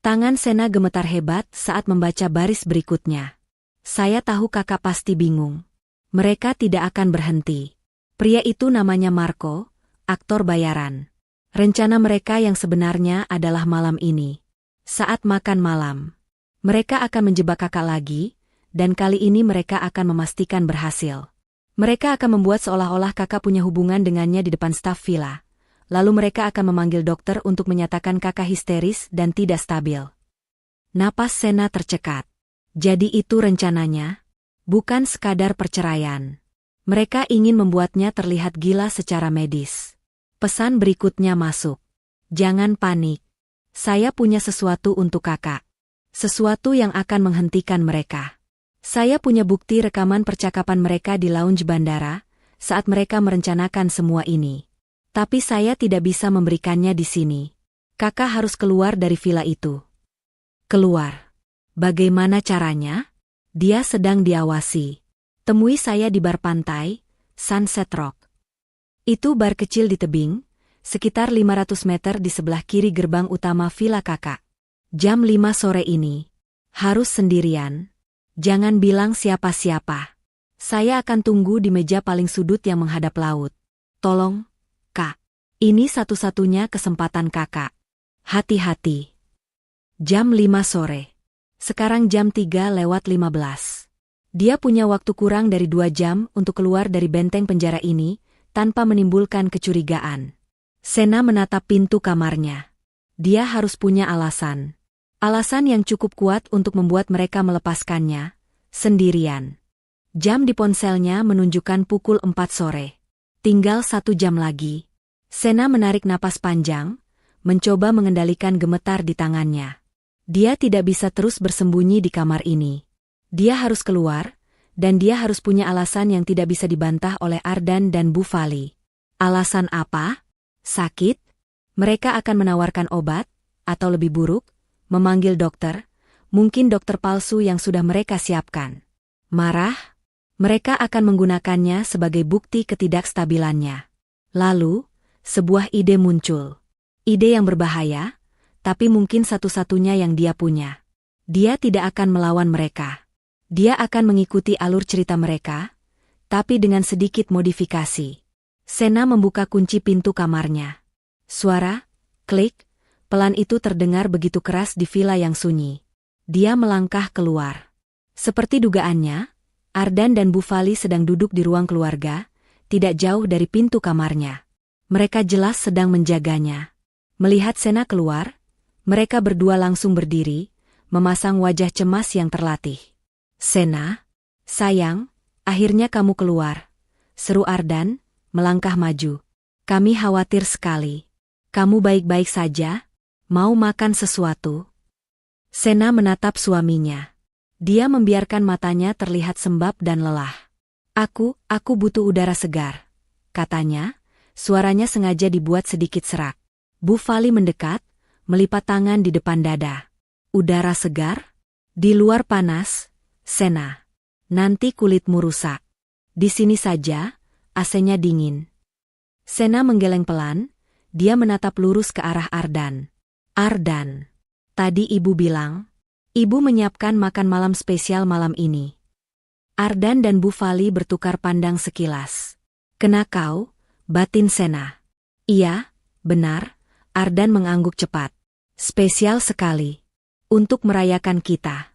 Tangan Sena gemetar hebat saat membaca baris berikutnya. "Saya tahu kakak pasti bingung. Mereka tidak akan berhenti. Pria itu namanya Marco, aktor bayaran. Rencana mereka yang sebenarnya adalah malam ini. Saat makan malam. Mereka akan menjebak kakak lagi, dan kali ini mereka akan memastikan berhasil. Mereka akan membuat seolah-olah kakak punya hubungan dengannya di depan staf villa. Lalu mereka akan memanggil dokter untuk menyatakan kakak histeris dan tidak stabil." Napas Sena tercekat. Jadi itu rencananya? Bukan sekadar perceraian. Mereka ingin membuatnya terlihat gila secara medis. Pesan berikutnya masuk. "Jangan panik. Saya punya sesuatu untuk kakak. Sesuatu yang akan menghentikan mereka. Saya punya bukti rekaman percakapan mereka di lounge bandara saat mereka merencanakan semua ini. Tapi saya tidak bisa memberikannya di sini. Kakak harus keluar dari villa itu." "Keluar? Bagaimana caranya?" "Dia sedang diawasi. Temui saya di bar pantai, Sunset Rock. Itu bar kecil di tebing, sekitar 500 meter di sebelah kiri gerbang utama villa kakak. Jam 5 sore ini. Harus sendirian. Jangan bilang siapa-siapa. Saya akan tunggu di meja paling sudut yang menghadap laut. Tolong, Kak. Ini satu-satunya kesempatan kakak. Hati-hati." Jam 5 sore. Sekarang jam 3:15. Dia punya waktu kurang dari 2 jam untuk keluar dari benteng penjara ini, tanpa menimbulkan kecurigaan. Sena menatap pintu kamarnya. Dia harus punya alasan. Alasan yang cukup kuat untuk membuat mereka melepaskannya, sendirian. Jam di ponselnya menunjukkan pukul 4 sore. Tinggal 1 jam lagi. Sena menarik napas panjang, mencoba mengendalikan gemetar di tangannya. Dia tidak bisa terus bersembunyi di kamar ini. Dia harus keluar, dan dia harus punya alasan yang tidak bisa dibantah oleh Ardan dan Bu Fali. Alasan apa? Sakit? Mereka akan menawarkan obat, atau lebih buruk, memanggil dokter, mungkin dokter palsu yang sudah mereka siapkan. Marah? Mereka akan menggunakannya sebagai bukti ketidakstabilannya. Lalu, sebuah ide muncul. Ide yang berbahaya, tapi mungkin satu-satunya yang dia punya. Dia tidak akan melawan mereka. Dia akan mengikuti alur cerita mereka, tapi dengan sedikit modifikasi. Sena membuka kunci pintu kamarnya. Suara, klik, pelan itu terdengar begitu keras di villa yang sunyi. Dia melangkah keluar. Seperti dugaannya, Ardan dan Bufali sedang duduk di ruang keluarga, tidak jauh dari pintu kamarnya. Mereka jelas sedang menjaganya. Melihat Sena keluar, mereka berdua langsung berdiri, memasang wajah cemas yang terlatih. Sena, sayang, akhirnya kamu keluar, seru Ardan, melangkah maju. Kami khawatir sekali. Kamu baik-baik saja? Mau makan sesuatu? Sena menatap suaminya. Dia membiarkan matanya terlihat sembab dan lelah. Aku butuh udara segar, katanya, suaranya sengaja dibuat sedikit serak. Bufali mendekat, melipat tangan di depan dada. Udara segar? Di luar panas, Sena. Nanti kulitmu rusak. Di sini saja, AC-nya dingin. Sena menggeleng pelan, dia menatap lurus ke arah Ardan. Ardan, tadi ibu bilang, ibu menyiapkan makan malam spesial malam ini. Ardan dan Bufali bertukar pandang sekilas. Kena kau, batin Sena. Iya, benar, Ardan mengangguk cepat. Spesial sekali. Untuk merayakan kita.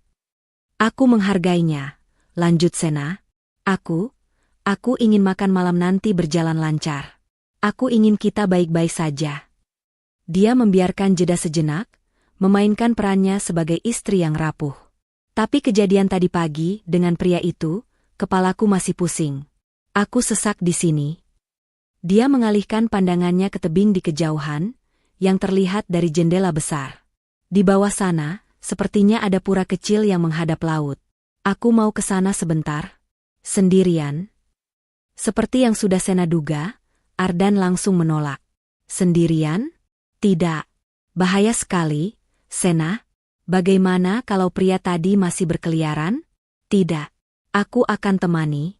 Aku menghargainya, lanjut Sena. Aku ingin makan malam nanti berjalan lancar. Aku ingin kita baik-baik saja. Dia membiarkan jeda sejenak, memainkan perannya sebagai istri yang rapuh. Tapi kejadian tadi pagi dengan pria itu, kepalaku masih pusing. Aku sesak di sini. Dia mengalihkan pandangannya ke tebing di kejauhan, yang terlihat dari jendela besar. Di bawah sana, sepertinya ada pura kecil yang menghadap laut. Aku mau ke sana sebentar. Sendirian? Seperti yang sudah Sena duga, Ardan langsung menolak. Sendirian? Tidak. Bahaya sekali, Sena. Bagaimana kalau pria tadi masih berkeliaran? Tidak. Aku akan temani.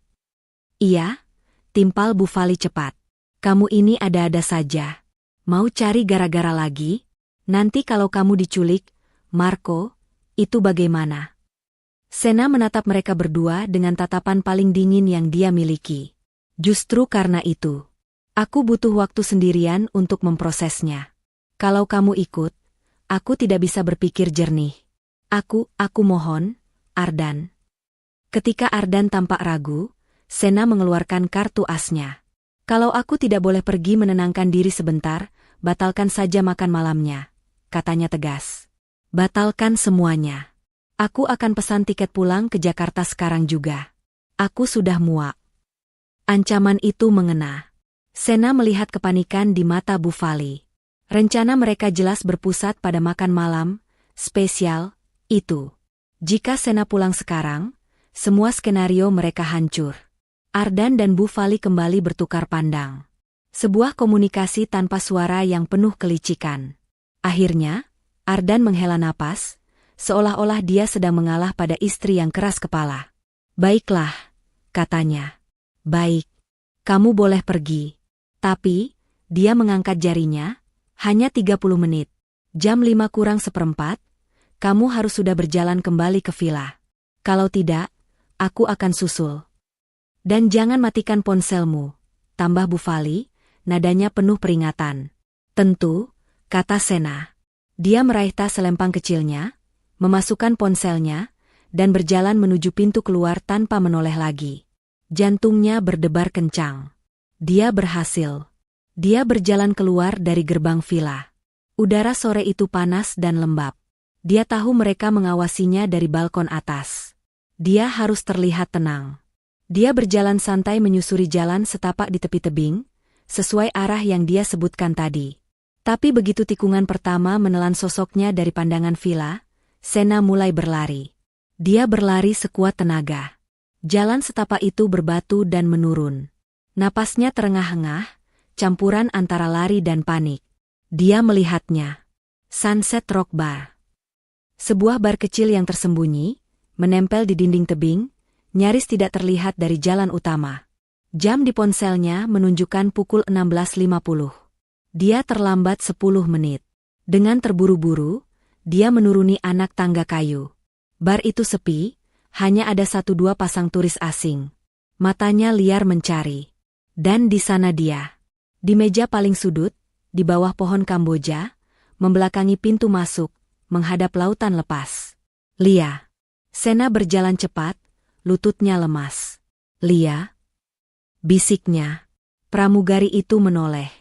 Iya, timpal Bufali cepat. Kamu ini ada-ada saja. Mau cari gara-gara lagi? Nanti kalau kamu diculik, Marco, itu bagaimana? Sena menatap mereka berdua dengan tatapan paling dingin yang dia miliki. Justru karena itu, aku butuh waktu sendirian untuk memprosesnya. Kalau kamu ikut, aku tidak bisa berpikir jernih. Aku mohon, Ardan. Ketika Ardan tampak ragu, Sena mengeluarkan kartu asnya. Kalau aku tidak boleh pergi menenangkan diri sebentar, batalkan saja makan malamnya, katanya tegas. Batalkan semuanya. Aku akan pesan tiket pulang ke Jakarta sekarang juga. Aku sudah muak. Ancaman itu mengena. Sena melihat kepanikan di mata Bufali. Rencana mereka jelas berpusat pada makan malam spesial itu. Jika Sena pulang sekarang, semua skenario mereka hancur. Ardan dan Bufali kembali bertukar pandang. Sebuah komunikasi tanpa suara yang penuh kelicikan. Akhirnya, Ardan menghela napas, seolah-olah dia sedang mengalah pada istri yang keras kepala. Baiklah, katanya. Baik, kamu boleh pergi. Tapi, dia mengangkat jarinya, hanya 30 menit. Jam 5 kurang seperempat, kamu harus sudah berjalan kembali ke villa. Kalau tidak, aku akan susul. Dan jangan matikan ponselmu, tambah Bufali, nadanya penuh peringatan. Tentu, kata Sena. Dia meraih tas selempang kecilnya, memasukkan ponselnya, dan berjalan menuju pintu keluar tanpa menoleh lagi. Jantungnya berdebar kencang. Dia berhasil. Dia berjalan keluar dari gerbang villa. Udara sore itu panas dan lembab. Dia tahu mereka mengawasinya dari balkon atas. Dia harus terlihat tenang. Dia berjalan santai menyusuri jalan setapak di tepi tebing, sesuai arah yang dia sebutkan tadi. Tapi begitu tikungan pertama menelan sosoknya dari pandangan villa, Sena mulai berlari. Dia berlari sekuat tenaga. Jalan setapak itu berbatu dan menurun. Napasnya terengah-engah, campuran antara lari dan panik. Dia melihatnya. Sunset Rock Bar. Sebuah bar kecil yang tersembunyi, menempel di dinding tebing, nyaris tidak terlihat dari jalan utama. Jam di ponselnya menunjukkan pukul 16.50. Dia terlambat 10 menit. Dengan terburu-buru, dia menuruni anak tangga kayu. Bar itu sepi, hanya ada 1-2 pasang turis asing. Matanya liar mencari. Dan di sana dia. Di meja paling sudut, di bawah pohon Kamboja, membelakangi pintu masuk, menghadap lautan lepas. Lia. Sena berjalan cepat, lututnya lemas. Lia. Bisiknya. Pramugari itu menoleh.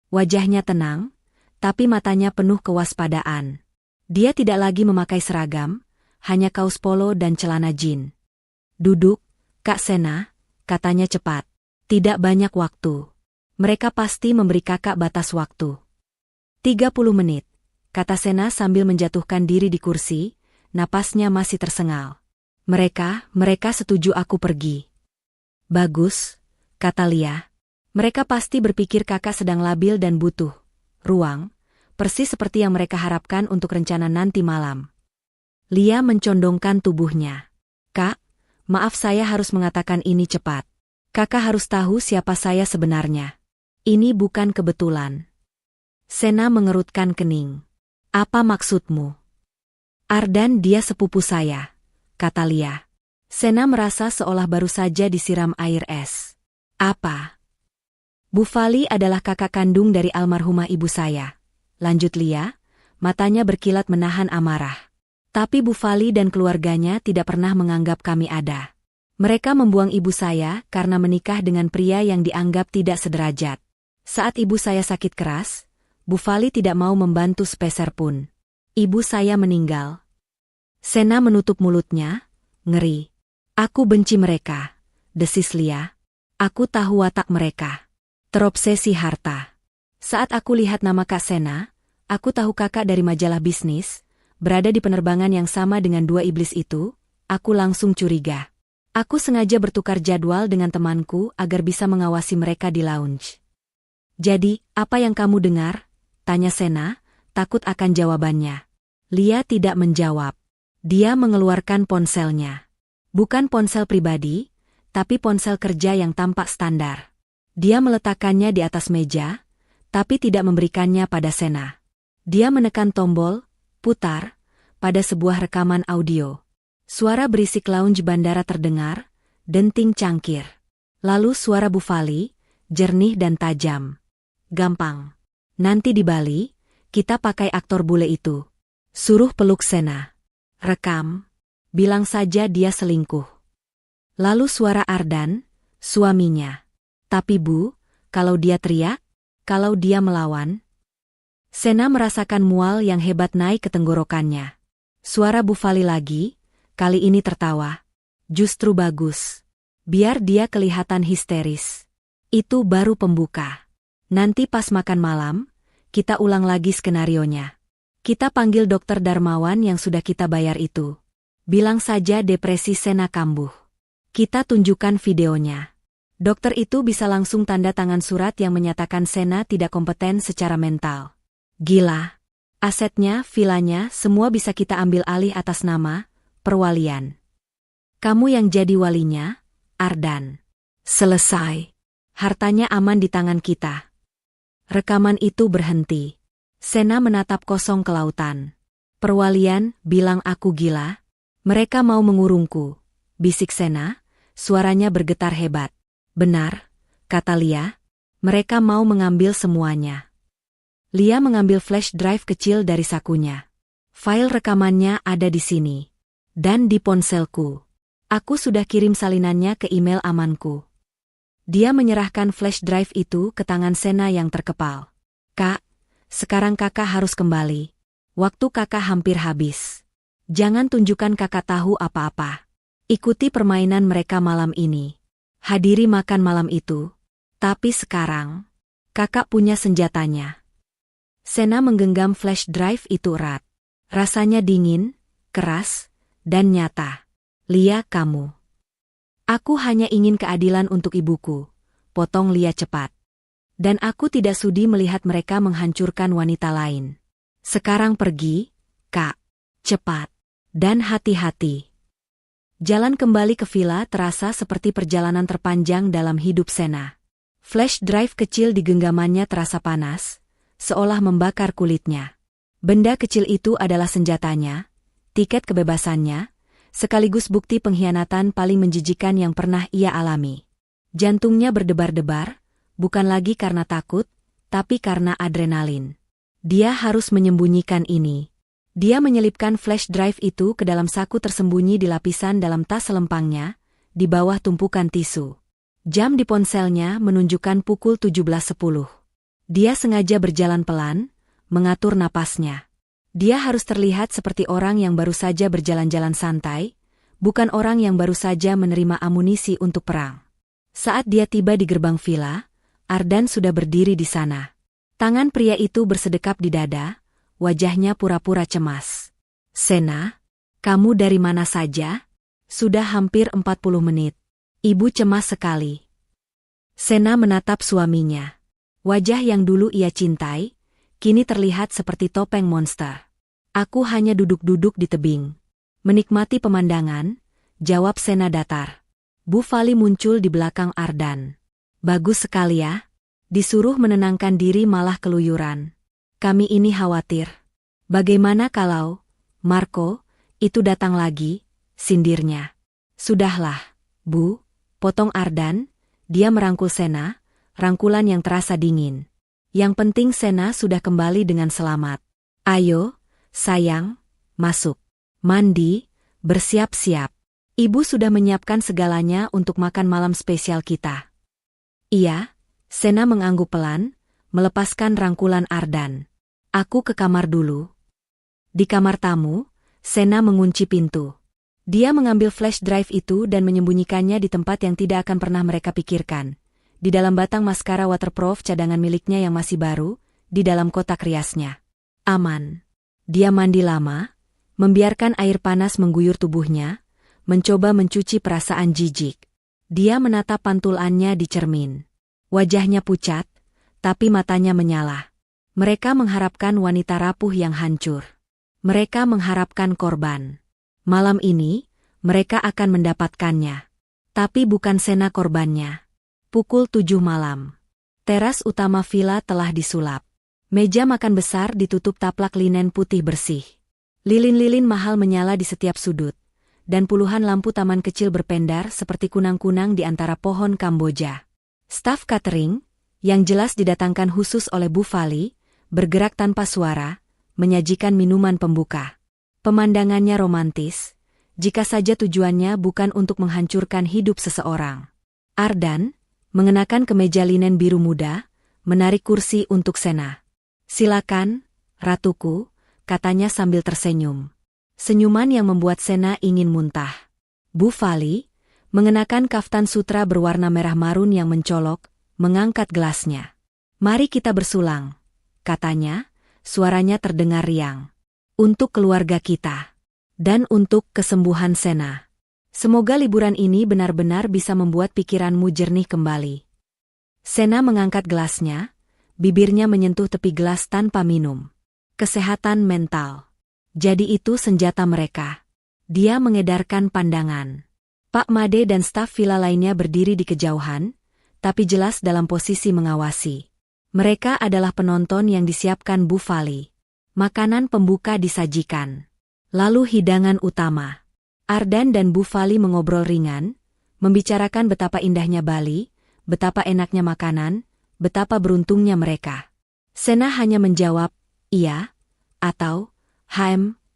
Wajahnya tenang, tapi matanya penuh kewaspadaan. Dia tidak lagi memakai seragam, hanya kaos polo dan celana jin. Duduk, Kak Sena, katanya cepat. Tidak banyak waktu. Mereka pasti memberi kakak batas waktu. 30 menit, kata Sena sambil menjatuhkan diri di kursi, napasnya masih tersengal. Mereka setuju aku pergi. Bagus, kata Lia. Mereka pasti berpikir kakak sedang labil dan butuh ruang, persis seperti yang mereka harapkan untuk rencana nanti malam. Lia mencondongkan tubuhnya. Kak, maaf saya harus mengatakan ini cepat. Kakak harus tahu siapa saya sebenarnya. Ini bukan kebetulan. Sena mengerutkan kening. Apa maksudmu? Ardan dia sepupu saya, kata Lia. Sena merasa seolah baru saja disiram air es. Apa? Bu Fali adalah kakak kandung dari almarhumah ibu saya. Lanjut Lia, matanya berkilat menahan amarah. Tapi Bu Fali dan keluarganya tidak pernah menganggap kami ada. Mereka membuang ibu saya karena menikah dengan pria yang dianggap tidak sederajat. Saat ibu saya sakit keras, Bu Fali tidak mau membantu sepeser pun. Ibu saya meninggal. Sena menutup mulutnya, ngeri. Aku benci mereka, desis Lia. Aku tahu watak mereka. Terobsesi harta. Saat aku lihat nama Kak Sena, aku tahu kakak dari majalah bisnis, berada di penerbangan yang sama dengan 2 iblis itu, aku langsung curiga. Aku sengaja bertukar jadwal dengan temanku agar bisa mengawasi mereka di lounge. Jadi, apa yang kamu dengar? Tanya Sena, takut akan jawabannya. Lia tidak menjawab. Dia mengeluarkan ponselnya. Bukan ponsel pribadi, tapi ponsel kerja yang tampak standar. Dia meletakkannya di atas meja, tapi tidak memberikannya pada Sena. Dia menekan tombol, putar, pada sebuah rekaman audio. Suara berisik lounge bandara terdengar, denting cangkir. Lalu suara Bu Fali, jernih dan tajam. Gampang. Nanti di Bali, kita pakai aktor bule itu. Suruh peluk Sena. Rekam. Bilang saja dia selingkuh. Lalu suara Ardan, suaminya. Tapi Bu, kalau dia teriak, kalau dia melawan. Sena merasakan mual yang hebat naik ke tenggorokannya. Suara Bu Fali lagi, kali ini tertawa. Justru bagus. Biar dia kelihatan histeris. Itu baru pembuka. Nanti pas makan malam, kita ulang lagi skenarionya. Kita panggil dokter Darmawan yang sudah kita bayar itu. Bilang saja depresi Sena kambuh. Kita tunjukkan videonya. Dokter itu bisa langsung tanda tangan surat yang menyatakan Sena tidak kompeten secara mental. Gila. Asetnya, vilanya, semua bisa kita ambil alih atas nama perwalian. Kamu yang jadi walinya, Ardan. Selesai. Hartanya aman di tangan kita. Rekaman itu berhenti. Sena menatap kosong ke lautan. Perwalian, bilang aku gila. Mereka mau mengurungku. Bisik Sena, suaranya bergetar hebat. Benar, kata Lia. Mereka mau mengambil semuanya. Lia mengambil flash drive kecil dari sakunya. File rekamannya ada di sini. Dan di ponselku. Aku sudah kirim salinannya ke email amanku. Dia menyerahkan flash drive itu ke tangan Sena yang terkepal. Kak, sekarang kakak harus kembali. Waktu kakak hampir habis. Jangan tunjukkan kakak tahu apa-apa. Ikuti permainan mereka malam ini. Hadiri makan malam itu. Tapi sekarang, kakak punya senjatanya. Sena menggenggam flash drive itu erat. Rasanya dingin, keras, dan nyata. Lia, kamu. Aku hanya ingin keadilan untuk ibuku, potong Lia cepat. Dan aku tidak sudi melihat mereka menghancurkan wanita lain. Sekarang pergi, Kak. Cepat. Dan hati-hati. Jalan kembali ke villa terasa seperti perjalanan terpanjang dalam hidup Sena. Flash drive kecil di genggamannya terasa panas, seolah membakar kulitnya. Benda kecil itu adalah senjatanya, tiket kebebasannya, sekaligus bukti pengkhianatan paling menjijikan yang pernah ia alami. Jantungnya berdebar-debar, bukan lagi karena takut, tapi karena adrenalin. Dia harus menyembunyikan ini. Dia menyelipkan flash drive itu ke dalam saku tersembunyi di lapisan dalam tas selempangnya, di bawah tumpukan tisu. Jam di ponselnya menunjukkan pukul 17.10. Dia sengaja berjalan pelan, mengatur napasnya. Dia harus terlihat seperti orang yang baru saja berjalan-jalan santai, bukan orang yang baru saja menerima amunisi untuk perang. Saat dia tiba di gerbang villa, Ardan sudah berdiri di sana. Tangan pria itu bersedekap di dada, wajahnya pura-pura cemas. "Sena, kamu dari mana saja? Sudah hampir 40 menit. Ibu cemas sekali." Sena menatap suaminya. Wajah yang dulu ia cintai, kini terlihat seperti topeng monster. "Aku hanya duduk-duduk di tebing. Menikmati pemandangan," jawab Sena datar. Bu Fali muncul di belakang Ardan. "Bagus sekali ya. Disuruh menenangkan diri malah keluyuran. Kami ini khawatir. Bagaimana kalau, Marco, itu datang lagi?" sindirnya. "Sudahlah, Bu," potong Ardan, dia merangkul Sena, rangkulan yang terasa dingin. "Yang penting Sena sudah kembali dengan selamat. Ayo, sayang, masuk. Mandi, bersiap-siap. Ibu sudah menyiapkan segalanya untuk makan malam spesial kita." "Iya," Sena mengangguk pelan, melepaskan rangkulan Ardan. "Aku ke kamar dulu." Di kamar tamu, Sena mengunci pintu. Dia mengambil flash drive itu dan menyembunyikannya di tempat yang tidak akan pernah mereka pikirkan. Di dalam batang maskara waterproof cadangan miliknya yang masih baru, di dalam kotak riasnya. Aman. Dia mandi lama, membiarkan air panas mengguyur tubuhnya, mencoba mencuci perasaan jijik. Dia menatap pantulannya di cermin. Wajahnya pucat, tapi matanya menyala. Mereka mengharapkan wanita rapuh yang hancur. Mereka mengharapkan korban. Malam ini, mereka akan mendapatkannya. Tapi bukan Sena korbannya. Pukul 7 malam. Teras utama villa telah disulap. Meja makan besar ditutup taplak linen putih bersih. Lilin-lilin mahal menyala di setiap sudut. Dan puluhan lampu taman kecil berpendar seperti kunang-kunang di antara pohon Kamboja. Staf catering, yang jelas didatangkan khusus oleh Bu Fali, bergerak tanpa suara, menyajikan minuman pembuka. Pemandangannya romantis, jika saja tujuannya bukan untuk menghancurkan hidup seseorang. Ardan, mengenakan kemeja linen biru muda, menarik kursi untuk Sena. "Silakan, ratuku," katanya sambil tersenyum. Senyuman yang membuat Sena ingin muntah. Bu Fali, mengenakan kaftan sutra berwarna merah marun yang mencolok, mengangkat gelasnya. "Mari kita bersulang," katanya, suaranya terdengar riang. "Untuk keluarga kita. Dan untuk kesembuhan Sena. Semoga liburan ini benar-benar bisa membuat pikiranmu jernih kembali." Sena mengangkat gelasnya, bibirnya menyentuh tepi gelas tanpa minum. Kesehatan mental. Jadi itu senjata mereka. Dia mengedarkan pandangan. Pak Made dan staf villa lainnya berdiri di kejauhan, tapi jelas dalam posisi mengawasi. Mereka adalah penonton yang disiapkan Bu Fali. Makanan pembuka disajikan. Lalu hidangan utama. Ardan dan Bu Fali mengobrol ringan, membicarakan betapa indahnya Bali, betapa enaknya makanan, betapa beruntungnya mereka. Sena hanya menjawab, "Iya," atau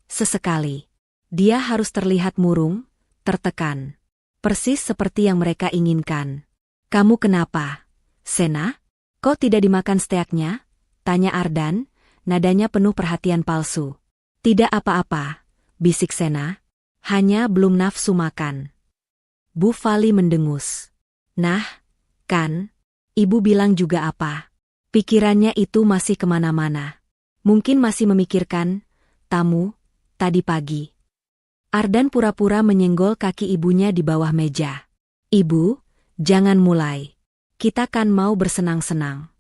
sesekali. Dia harus terlihat murung, tertekan. Persis seperti yang mereka inginkan. "Kamu kenapa, Sena? Kok tidak dimakan steaknya?" tanya Ardan, nadanya penuh perhatian palsu. "Tidak apa-apa," bisik Sena. "Hanya belum nafsu makan." Bu Fali mendengus. "Nah, kan, ibu bilang juga apa?" Pikirannya itu masih kemana-mana. Mungkin masih memikirkan tamu tadi pagi. Ardan pura-pura menyenggol kaki ibunya di bawah meja. "Ibu, jangan mulai. Kita kan mau bersenang-senang."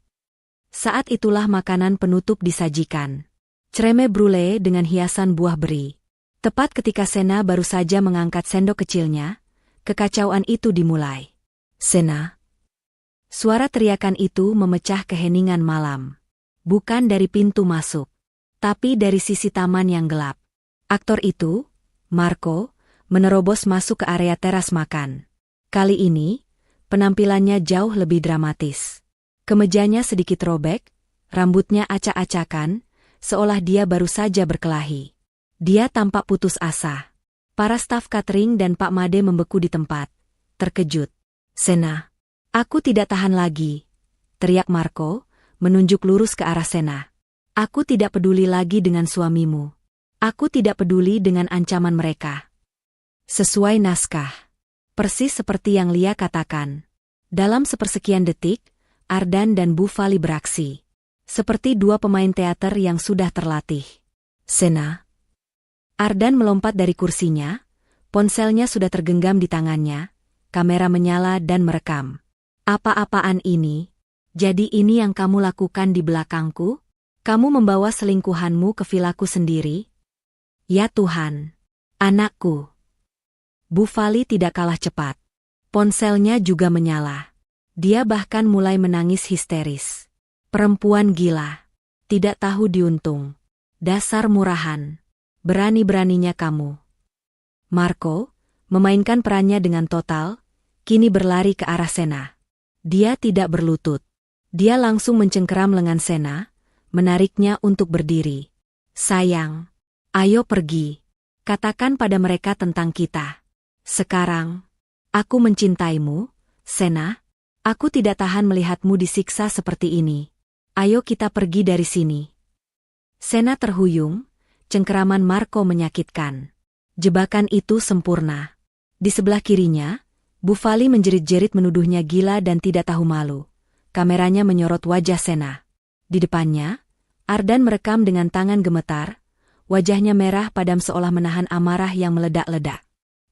Saat itulah makanan penutup disajikan. Creme brulee dengan hiasan buah beri. Tepat ketika Sena baru saja mengangkat sendok kecilnya, kekacauan itu dimulai. "Sena!" Suara teriakan itu memecah keheningan malam. Bukan dari pintu masuk, tapi dari sisi taman yang gelap. Aktor itu, Marco, menerobos masuk ke area teras makan. Kali ini, penampilannya jauh lebih dramatis. Kemejanya sedikit robek, rambutnya acak-acakan, seolah dia baru saja berkelahi. Dia tampak putus asa. Para staf catering dan Pak Made membeku di tempat, terkejut. "Sena, aku tidak tahan lagi," teriak Marco, menunjuk lurus ke arah Sena. "Aku tidak peduli lagi dengan suamimu. Aku tidak peduli dengan ancaman mereka." Sesuai naskah. Persis seperti yang Lia katakan. Dalam sepersekian detik, Ardan dan Bu Fali beraksi. Seperti dua pemain teater yang sudah terlatih. "Sena." Ardan melompat dari kursinya, ponselnya sudah tergenggam di tangannya, kamera menyala dan merekam. "Apa-apaan ini? Jadi ini yang kamu lakukan di belakangku? Kamu membawa selingkuhanmu ke vilaku sendiri?" "Ya Tuhan. Anakku." Bu Fali tidak kalah cepat. Ponselnya juga menyala. Dia bahkan mulai menangis histeris. "Perempuan gila. Tidak tahu diuntung. Dasar murahan. Berani-beraninya kamu." Marco, memainkan perannya dengan total, kini berlari ke arah Sena. Dia tidak berlutut. Dia langsung mencengkeram lengan Sena, menariknya untuk berdiri. "Sayang, ayo pergi. Katakan pada mereka tentang kita. Sekarang, aku mencintaimu, Sena. Aku tidak tahan melihatmu disiksa seperti ini. Ayo kita pergi dari sini." Sena terhuyung, cengkeraman Marco menyakitkan. Jebakan itu sempurna. Di sebelah kirinya, Bu Fali menjerit-jerit menuduhnya gila dan tidak tahu malu. Kameranya menyorot wajah Sena. Di depannya, Ardan merekam dengan tangan gemetar, wajahnya merah padam seolah menahan amarah yang meledak-ledak.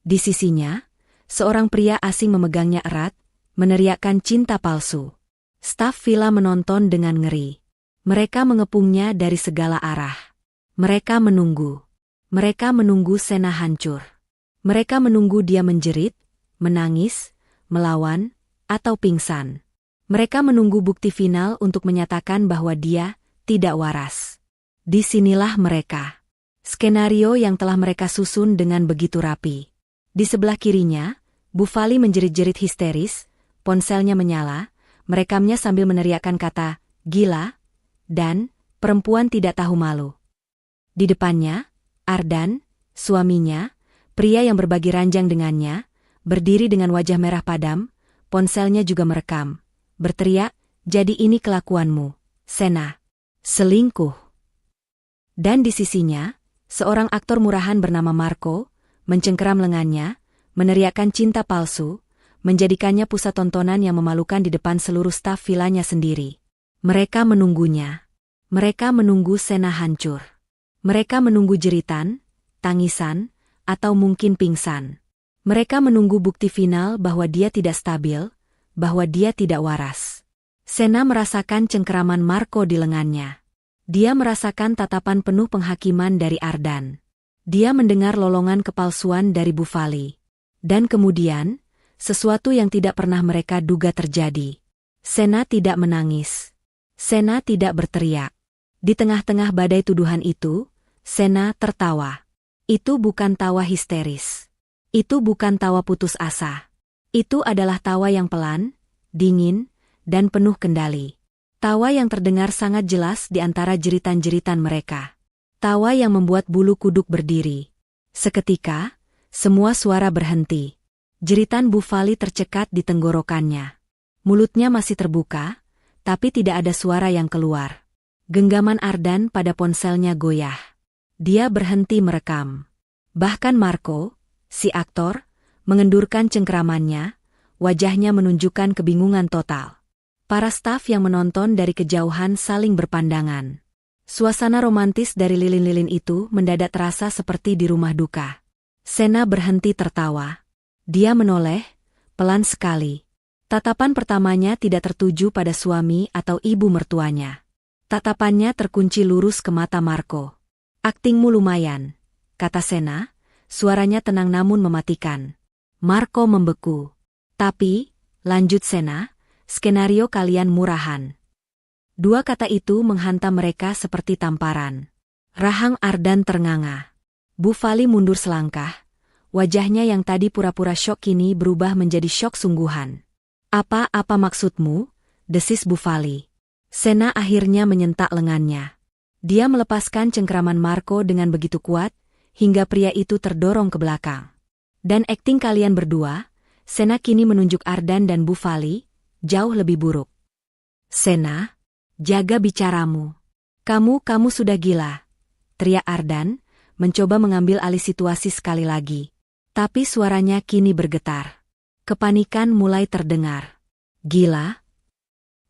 Di sisinya, seorang pria asing memegangnya erat, meneriakkan cinta palsu. Staf villa menonton dengan ngeri. Mereka mengepungnya dari segala arah. Mereka menunggu. Mereka menunggu Sena hancur. Mereka menunggu dia menjerit, menangis, melawan, atau pingsan. Mereka menunggu bukti final untuk menyatakan bahwa dia tidak waras. Disinilah mereka. Skenario yang telah mereka susun dengan begitu rapi. Di sebelah kirinya, Bu Fali menjerit-jerit histeris, ponselnya menyala, merekamnya sambil meneriakkan kata, "Gila," dan "perempuan tidak tahu malu." Di depannya, Ardan, suaminya, pria yang berbagi ranjang dengannya, berdiri dengan wajah merah padam, ponselnya juga merekam, berteriak, "Jadi ini kelakuanmu, Sena. Selingkuh." Dan di sisinya, seorang aktor murahan bernama Marco, mencengkeram lengannya, meneriakkan cinta palsu, menjadikannya pusat tontonan yang memalukan di depan seluruh staf vilanya sendiri. Mereka menunggunya. Mereka menunggu Sena hancur. Mereka menunggu jeritan, tangisan, atau mungkin pingsan. Mereka menunggu bukti final bahwa dia tidak stabil, bahwa dia tidak waras. Sena merasakan cengkeraman Marco di lengannya. Dia merasakan tatapan penuh penghakiman dari Ardan. Dia mendengar lolongan kepalsuan dari Bu Fali. Dan kemudian, sesuatu yang tidak pernah mereka duga terjadi. Sena tidak menangis. Sena tidak berteriak. Di tengah-tengah badai tuduhan itu, Sena tertawa. Itu bukan tawa histeris. Itu bukan tawa putus asa. Itu adalah tawa yang pelan, dingin, dan penuh kendali. Tawa yang terdengar sangat jelas di antara jeritan-jeritan mereka. Tawa yang membuat bulu kuduk berdiri. Seketika, semua suara berhenti. Jeritan Bu Fali tercekat di tenggorokannya. Mulutnya masih terbuka, tapi tidak ada suara yang keluar. Genggaman Ardan pada ponselnya goyah. Dia berhenti merekam. Bahkan Marco, si aktor, mengendurkan cengkeramannya, wajahnya menunjukkan kebingungan total. Para staf yang menonton dari kejauhan saling berpandangan. Suasana romantis dari lilin-lilin itu mendadak terasa seperti di rumah duka. Sena berhenti tertawa. Dia menoleh, pelan sekali. Tatapan pertamanya tidak tertuju pada suami atau ibu mertuanya. Tatapannya terkunci lurus ke mata Marco. "Aktingmu lumayan," kata Sena, suaranya tenang namun mematikan. Marco membeku. "Tapi," lanjut Sena, "skenario kalian murahan. Dua kata itu menghantam mereka seperti tamparan. Rahang Ardan ternganga. Bu Fali mundur selangkah. Wajahnya yang tadi pura-pura syok kini berubah menjadi syok sungguhan. Apa maksudmu? Desis Bu Fali. Sena akhirnya menyentak lengannya. Dia melepaskan cengkeraman Marco dengan begitu kuat, hingga pria itu terdorong ke belakang. Dan akting kalian berdua, Sena kini menunjuk Ardan dan Bu Fali, jauh lebih buruk. Sena, jaga bicaramu. Kamu sudah gila, teriak Ardan, mencoba mengambil alih situasi sekali lagi. Tapi suaranya kini bergetar. Kepanikan mulai terdengar. Gila?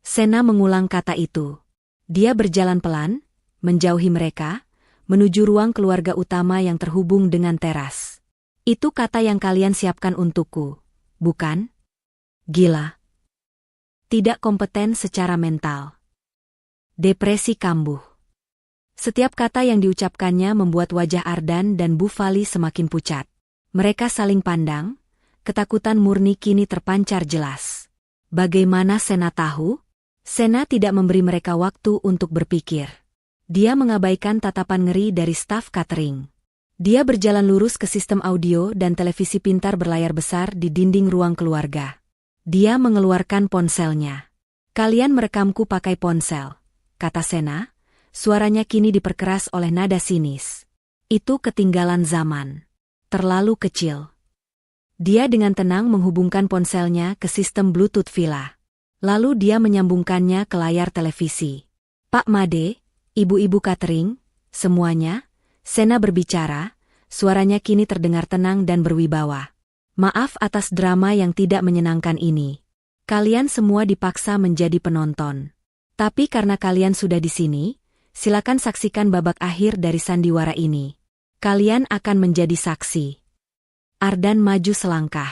Sena mengulang kata itu. Dia berjalan pelan, menjauhi mereka, menuju ruang keluarga utama yang terhubung dengan teras. Itu kata yang kalian siapkan untukku, bukan? Gila. Tidak kompeten secara mental. Depresi kambuh. Setiap kata yang diucapkannya membuat wajah Ardan dan Bu Fali semakin pucat. Mereka saling pandang, ketakutan murni kini terpancar jelas. Bagaimana Sena tahu? Sena tidak memberi mereka waktu untuk berpikir. Dia mengabaikan tatapan ngeri dari staf catering. Dia berjalan lurus ke sistem audio dan televisi pintar berlayar besar di dinding ruang keluarga. Dia mengeluarkan ponselnya. Kalian merekamku pakai ponsel, kata Sena. Suaranya kini diperkeras oleh nada sinis. Itu ketinggalan zaman. Terlalu kecil. Dia dengan tenang menghubungkan ponselnya ke sistem Bluetooth villa. Lalu dia menyambungkannya ke layar televisi. Pak Made, ibu-ibu catering, semuanya, Sena berbicara, suaranya kini terdengar tenang dan berwibawa. Maaf atas drama yang tidak menyenangkan ini. Kalian semua dipaksa menjadi penonton. Tapi karena kalian sudah di sini, silakan saksikan babak akhir dari sandiwara ini. Kalian akan menjadi saksi. Ardan maju selangkah.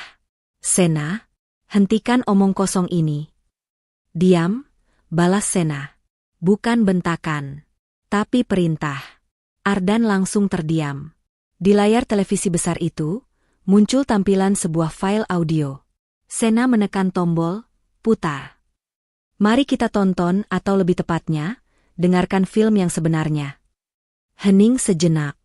Sena, hentikan omong kosong ini. Diam, balas Sena. Bukan bentakan, tapi perintah. Ardan langsung terdiam. Di layar televisi besar itu, muncul tampilan sebuah file audio. Sena menekan tombol, putar. Mari kita tonton atau lebih tepatnya, dengarkan film yang sebenarnya. Hening sejenak.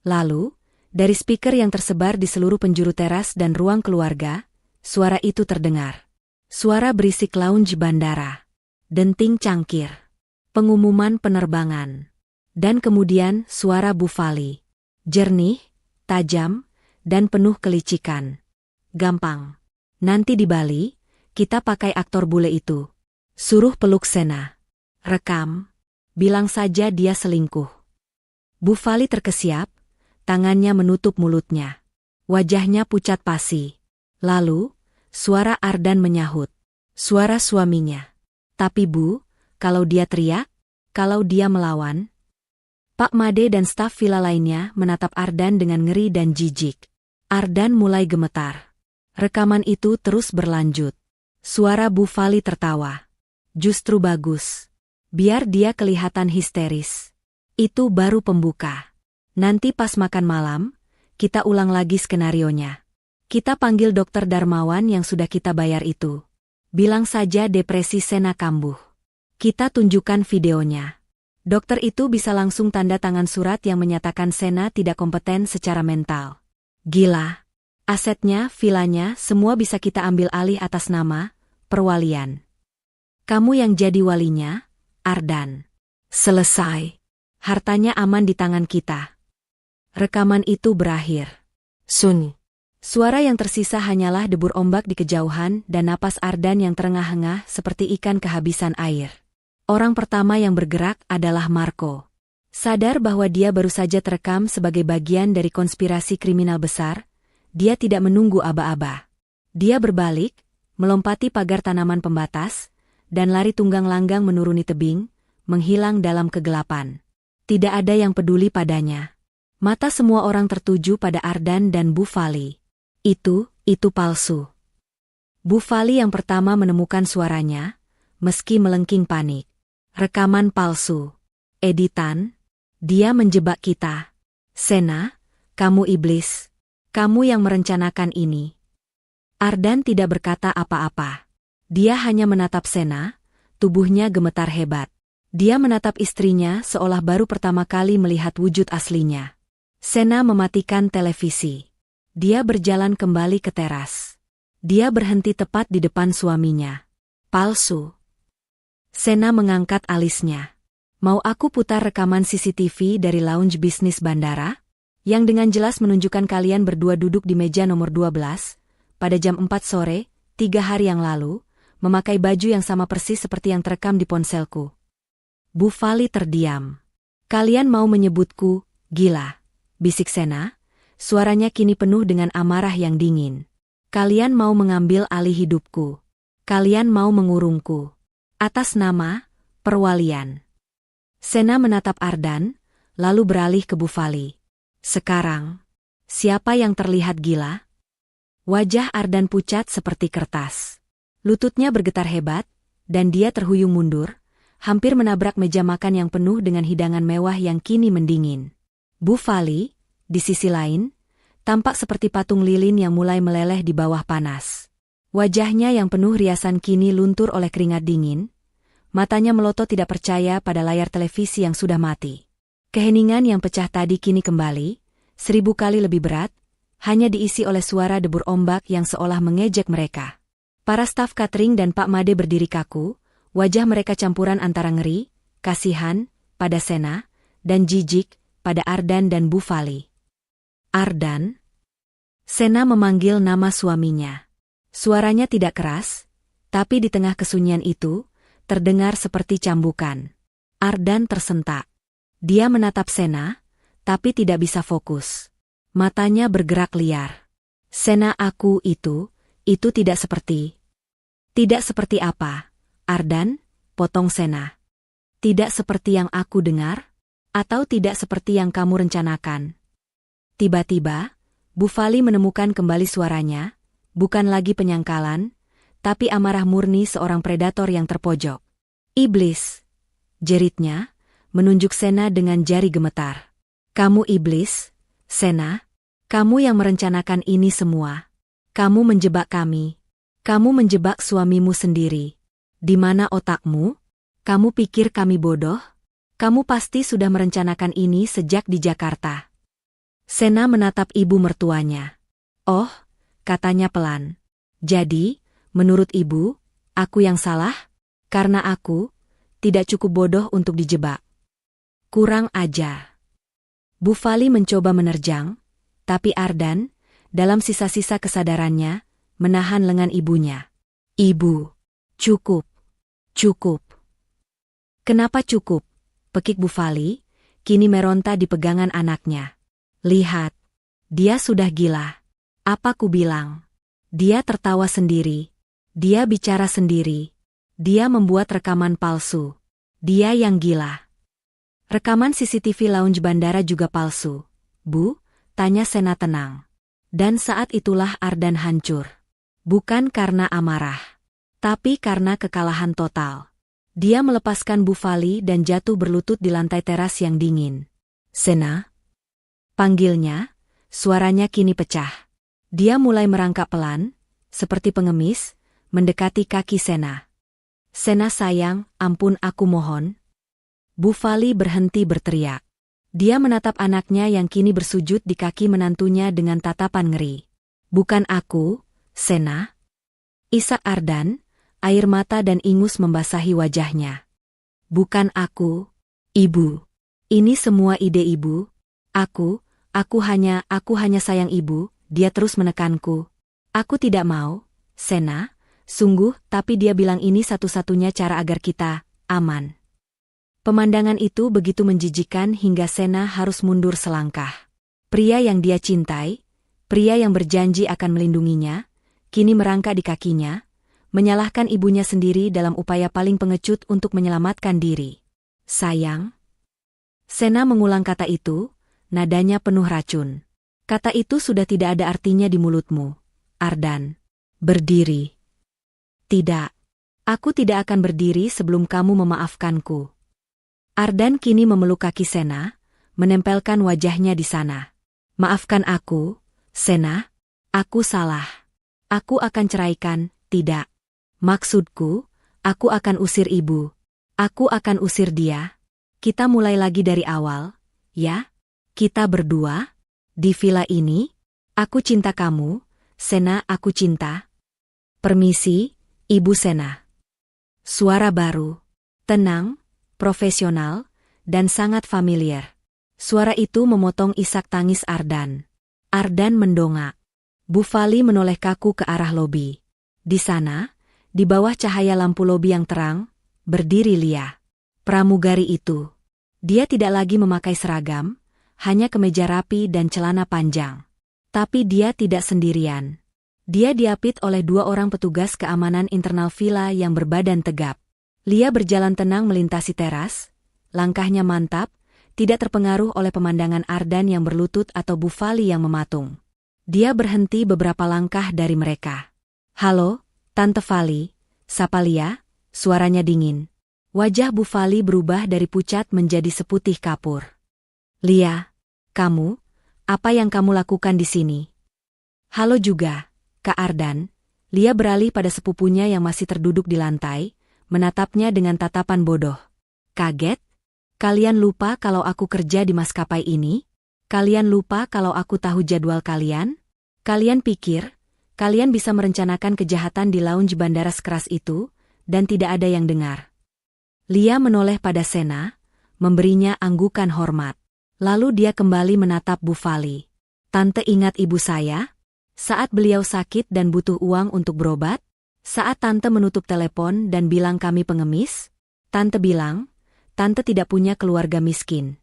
Lalu, dari speaker yang tersebar di seluruh penjuru teras dan ruang keluarga, suara itu terdengar. Suara berisik lounge bandara. Denting cangkir. Pengumuman penerbangan. Dan kemudian suara Bu Fali. Jernih, tajam, dan penuh kelicikan. Gampang. Nanti di Bali, kita pakai aktor bule itu. Suruh peluk Sena. Rekam. Bilang saja dia selingkuh. Bu Fali terkesiap. Tangannya menutup mulutnya. Wajahnya pucat pasi. Lalu, suara Ardan menyahut. Suara suaminya. Tapi Bu, kalau dia teriak, kalau dia melawan. Pak Made dan staf villa lainnya menatap Ardan dengan ngeri dan jijik. Ardan mulai gemetar. Rekaman itu terus berlanjut. Suara Bu Fali tertawa. Justru bagus. Biar dia kelihatan histeris. Itu baru pembuka. Nanti pas makan malam, kita ulang lagi skenarionya. Kita panggil dokter Darmawan yang sudah kita bayar itu. Bilang saja depresi Sena kambuh. Kita tunjukkan videonya. Dokter itu bisa langsung tanda tangan surat yang menyatakan Sena tidak kompeten secara mental. Gila. Asetnya, villanya, semua bisa kita ambil alih atas nama perwalian. Kamu yang jadi walinya, Ardan. Selesai. Hartanya aman di tangan kita. Rekaman itu berakhir. Sunyi. Suara yang tersisa hanyalah debur ombak di kejauhan dan napas Ardan yang terengah-engah seperti ikan kehabisan air. Orang pertama yang bergerak adalah Marco. Sadar bahwa dia baru saja terekam sebagai bagian dari konspirasi kriminal besar, dia tidak menunggu aba-aba. Dia berbalik, melompati pagar tanaman pembatas, dan lari tunggang langgang menuruni tebing, menghilang dalam kegelapan. Tidak ada yang peduli padanya. Mata semua orang tertuju pada Ardan dan Bu Fali. Itu palsu. Bu Fali yang pertama menemukan suaranya, meski melengking panik. Rekaman palsu. Editan. Dia menjebak kita. Sena, kamu iblis. Kamu yang merencanakan ini. Ardan tidak berkata apa-apa. Dia hanya menatap Sena, tubuhnya gemetar hebat. Dia menatap istrinya seolah baru pertama kali melihat wujud aslinya. Sena mematikan televisi. Dia berjalan kembali ke teras. Dia berhenti tepat di depan suaminya. Palsu. Sena mengangkat alisnya. Mau aku putar rekaman CCTV dari lounge bisnis bandara? Yang dengan jelas menunjukkan kalian berdua duduk di meja nomor 12, pada jam 4 sore, 3 hari yang lalu, memakai baju yang sama persis seperti yang terekam di ponselku. Bu Fali terdiam. Kalian mau menyebutku gila, bisik Sena. Suaranya kini penuh dengan amarah yang dingin. Kalian mau mengambil alih hidupku. Kalian mau mengurungku. Atas nama perwalian. Sena menatap Ardan, lalu beralih ke Bu Fali. Sekarang, siapa yang terlihat gila? Wajah Ardan pucat seperti kertas. Lututnya bergetar hebat, dan dia terhuyung mundur, hampir menabrak meja makan yang penuh dengan hidangan mewah yang kini mendingin. Bu Fali, di sisi lain, tampak seperti patung lilin yang mulai meleleh di bawah panas. Wajahnya yang penuh riasan kini luntur oleh keringat dingin, matanya melotot tidak percaya pada layar televisi yang sudah mati. Keheningan yang pecah tadi kini kembali, 1000 kali lebih berat, hanya diisi oleh suara debur ombak yang seolah mengejek mereka. Para staf catering dan Pak Made berdiri kaku, wajah mereka campuran antara ngeri, kasihan, pada Sena, dan jijik, pada Ardan dan Bu Fali. Ardan? Sena memanggil nama suaminya. Suaranya tidak keras, tapi di tengah kesunyian itu, terdengar seperti cambukan. Ardan tersentak. Dia menatap Sena, tapi tidak bisa fokus. Matanya bergerak liar. Sena, aku itu tidak seperti. Tidak seperti apa? Ardan, potong Sena. Tidak seperti yang aku dengar? Atau tidak seperti yang kamu rencanakan? Tiba-tiba, Bu Fali menemukan kembali suaranya, bukan lagi penyangkalan, tapi amarah murni seorang predator yang terpojok. Iblis! Jeritnya, menunjuk Sena dengan jari gemetar. Kamu iblis, Sena? Kamu yang merencanakan ini semua. Kamu menjebak kami. Kamu menjebak suamimu sendiri. Di mana otakmu? Kamu pikir kami bodoh? Kamu pasti sudah merencanakan ini sejak di Jakarta. Sena menatap ibu mertuanya. Oh, katanya pelan. Jadi, menurut ibu, aku yang salah? Karena aku tidak cukup bodoh untuk dijebak. Kurang ajar. Bu Fali mencoba menerjang, tapi Ardan, dalam sisa-sisa kesadarannya, menahan lengan ibunya. Ibu, cukup. Cukup. Kenapa cukup? Pekik Bu Fali, kini meronta di pegangan anaknya. Lihat, dia sudah gila. Apa ku bilang? Dia tertawa sendiri. Dia bicara sendiri. Dia membuat rekaman palsu. Dia yang gila. Rekaman CCTV lounge bandara juga palsu. Bu, tanya Sena tenang. Dan saat itulah Ardan hancur. Bukan karena amarah, tapi karena kekalahan total. Dia melepaskan Bu Fali dan jatuh berlutut di lantai teras yang dingin. Sena? Panggilnya, suaranya kini pecah. Dia mulai merangkak pelan, seperti pengemis, mendekati kaki Sena. Sena sayang, ampun aku mohon. Bu Fali berhenti berteriak. Dia menatap anaknya yang kini bersujud di kaki menantunya dengan tatapan ngeri. Bukan aku, Sena. Isak Ardan, air mata dan ingus membasahi wajahnya. Bukan aku, ibu. Ini semua ide ibu. Aku hanya sayang ibu, dia terus menekanku. Aku tidak mau, Sena, sungguh, tapi dia bilang ini satu-satunya cara agar kita aman. Pemandangan itu begitu menjijikan hingga Sena harus mundur selangkah. Pria yang dia cintai, pria yang berjanji akan melindunginya, kini merangkak di kakinya, menyalahkan ibunya sendiri dalam upaya paling pengecut untuk menyelamatkan diri. Sayang. Sena mengulang kata itu, nadanya penuh racun. Kata itu sudah tidak ada artinya di mulutmu, Ardan. Berdiri. Tidak. Aku tidak akan berdiri sebelum kamu memaafkanku. Ardan kini memeluk kaki Sena, menempelkan wajahnya di sana. Maafkan aku, Sena. Aku salah. Aku akan ceraikan, tidak. Maksudku, aku akan usir ibu. Aku akan usir dia. Kita mulai lagi dari awal, ya? Kita berdua? Di villa ini? Aku cinta kamu, Sena, aku cinta. Permisi, Ibu Sena. Suara baru. Tenang, profesional, dan sangat familiar. Suara itu memotong isak tangis Ardan. Ardan mendongak. Bu Fali menoleh kaku ke arah lobi. Di sana, di bawah cahaya lampu lobi yang terang, berdiri Lia. Pramugari itu. Dia tidak lagi memakai seragam, hanya kemeja rapi dan celana panjang. Tapi dia tidak sendirian. Dia diapit oleh 2 orang petugas keamanan internal villa yang berbadan tegap. Lia berjalan tenang melintasi teras, langkahnya mantap, tidak terpengaruh oleh pemandangan Ardan yang berlutut atau Bu Fali yang mematung. Dia berhenti beberapa langkah dari mereka. "Halo, Tante Fali," sapa Lia, suaranya dingin. Wajah Bu Fali berubah dari pucat menjadi seputih kapur. "Lia, kamu, apa yang kamu lakukan di sini?" "Halo juga, Kak Ardan." Lia beralih pada sepupunya yang masih terduduk di lantai, menatapnya dengan tatapan bodoh. "Kaget? Kalian lupa kalau aku kerja di maskapai ini? Kalian lupa kalau aku tahu jadwal kalian? Kalian pikir, kalian bisa merencanakan kejahatan di lounge bandara sekeras itu, dan tidak ada yang dengar?" Lia menoleh pada Sena, memberinya anggukan hormat. Lalu dia kembali menatap Bu Fali. "Tante ingat ibu saya? Saat beliau sakit dan butuh uang untuk berobat? Saat Tante menutup telepon dan bilang kami pengemis? Tante bilang, Tante tidak punya keluarga miskin."